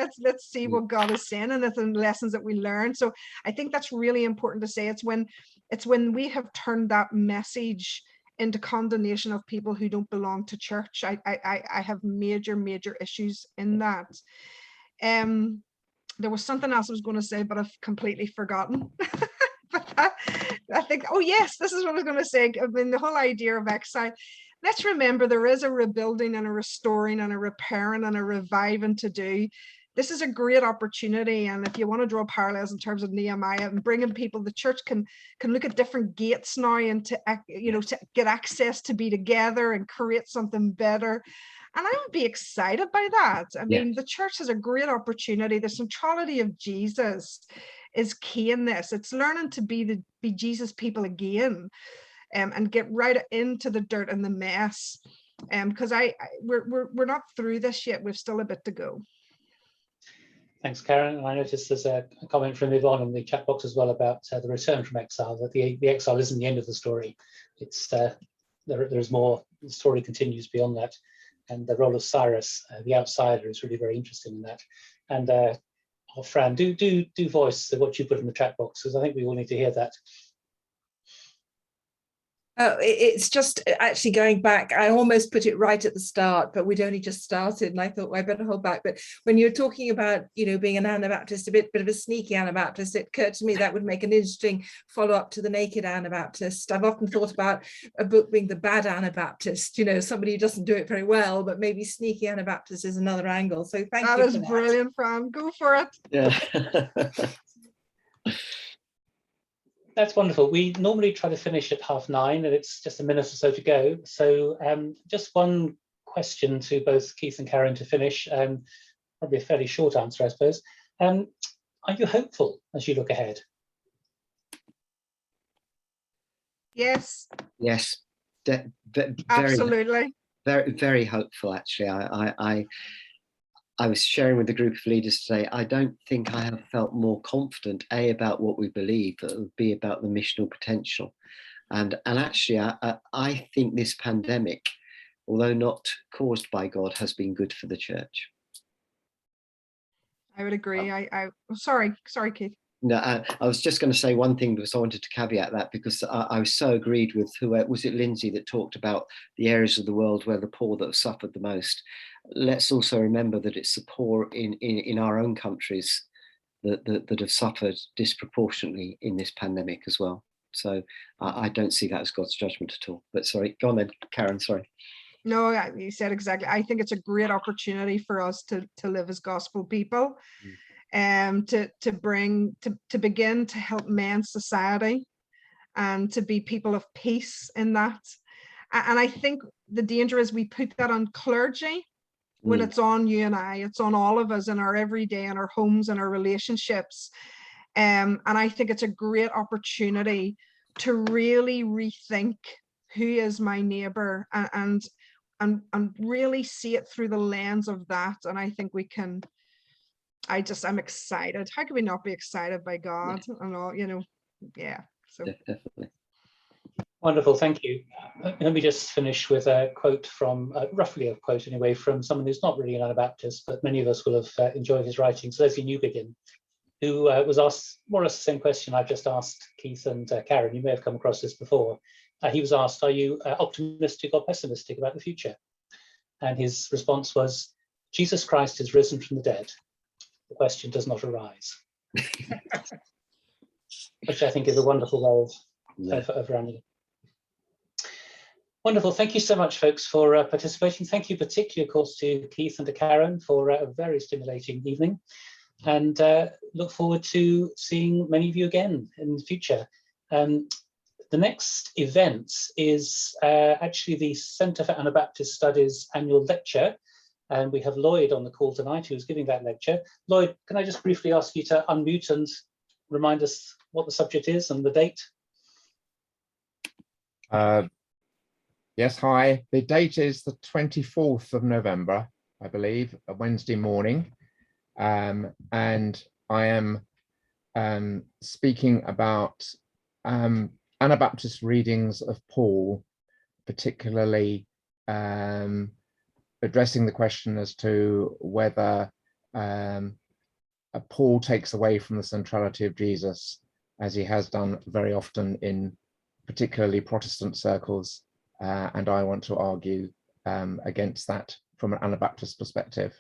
let's see what God is saying in it and lessons that we learn. So I think that's really important to say. It's when we have turned that message into condemnation of people who don't belong to church. I have major issues in that. There was something else I was going to say, but I've completely forgotten. But I think, oh yes, this is what I was going to say. I mean, the whole idea of exile. Let's remember there is a rebuilding and a restoring and a repairing and a reviving to do. This is a great opportunity. And if you want to draw parallels in terms of Nehemiah and bringing people, the church can look at different gates now and to get access to be together and create something better. And I would be excited by that. I mean, the church has a great opportunity. The centrality of Jesus is key in this. It's learning to be Jesus people again. And get right into the dirt and the mess, because we're not through this yet. We've still a bit to go.
Thanks, Karen. And I noticed there's a comment from Yvonne in the chat box as well about the return from exile. That the exile isn't the end of the story. It's there's more. The story continues beyond that, and the role of Cyrus, the outsider, is really very interesting in that. And Fran, do voice what you put in the chat box, because I think we all need to hear that.
It's just actually going back. I almost put it right at the start, but we'd only just started, and I thought, well, I better hold back. But when you're talking about, being an Anabaptist, a bit of a sneaky Anabaptist, it occurred to me that would make an interesting follow-up to the Naked Anabaptist. I've often thought about a book being the bad Anabaptist, somebody who doesn't do it very well, but maybe sneaky Anabaptist is another angle. So thank you. That
is brilliant, Fran. Go for it.
Yeah.
That's wonderful. We normally try to finish at 9:30, and it's just a minute or so to go. So just one question to both Keith and Karen to finish, probably a fairly short answer, I suppose. Are you hopeful as you look ahead?
Yes.
Yes.
Absolutely.
Very, very hopeful, actually. I was sharing with the group of leaders today, I don't think I have felt more confident, about what we believe, that it would be about the missional potential. And actually, I think this pandemic, although not caused by God, has been good for the church.
I would agree. Sorry, Keith.
No, I was just going to say one thing because I wanted to caveat that, because I was so agreed with was it Lindsay that talked about the areas of the world where the poor that have suffered the most. Let's also remember that it's the poor in our own countries that have suffered disproportionately in this pandemic as well. So I don't see that as God's judgment at all. But sorry, go on then, Karen, sorry.
No, you said exactly. I think it's a great opportunity for us to live as gospel people. To begin to help men's society and to be people of peace in that. And I think the danger is we put that on clergy when it's on you and I, it's on all of us in our everyday, in our homes and our relationships. And I think it's a great opportunity to really rethink who is my neighbor and really see it through the lens of that. And I think we can, I'm excited. How can we not be excited by God and all, you know? Yeah. So
definitely.
Wonderful, thank you. Let me just finish with a quote from, roughly a quote anyway, from someone who's not really an Anabaptist, but many of us will have enjoyed his writings, Leslie Newbegin, who was asked more or less the same question I've just asked Keith and Karen. You may have come across this before. He was asked, are you optimistic or pessimistic about the future? And his response was, Jesus Christ is risen from the dead. The question does not arise. Which I think is a wonderful way of running it. Wonderful. Thank you so much, folks, for participating. Thank you particularly, of course, to Keith and to Karen for a very stimulating evening. And look forward to seeing many of you again in the future. The next event is actually the Centre for Anabaptist Studies annual lecture. And we have Lloyd on the call tonight, who's giving that lecture. Lloyd, can I just briefly ask you to unmute and remind us what the subject is and the date?
Yes, hi. The date is the 24th of November, I believe, a Wednesday morning. And I am speaking about Anabaptist readings of Paul, particularly addressing the question as to whether Paul takes away from the centrality of Jesus, as he has done very often in particularly Protestant circles. And I want to argue against that from an Anabaptist perspective.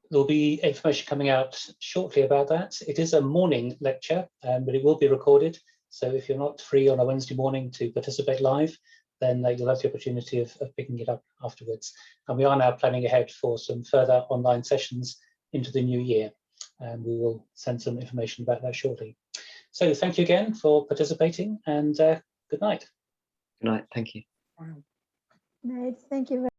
There'll be information coming out shortly about that. It is a morning lecture, but it will be recorded. So if you're not free on a Wednesday morning to participate live, then you'll have the opportunity of picking it up afterwards. And we are now planning ahead for some further online sessions into the new year. And we will send some information about that shortly. So thank you again for participating, and good night.
Good night, thank you.
Night, thank you.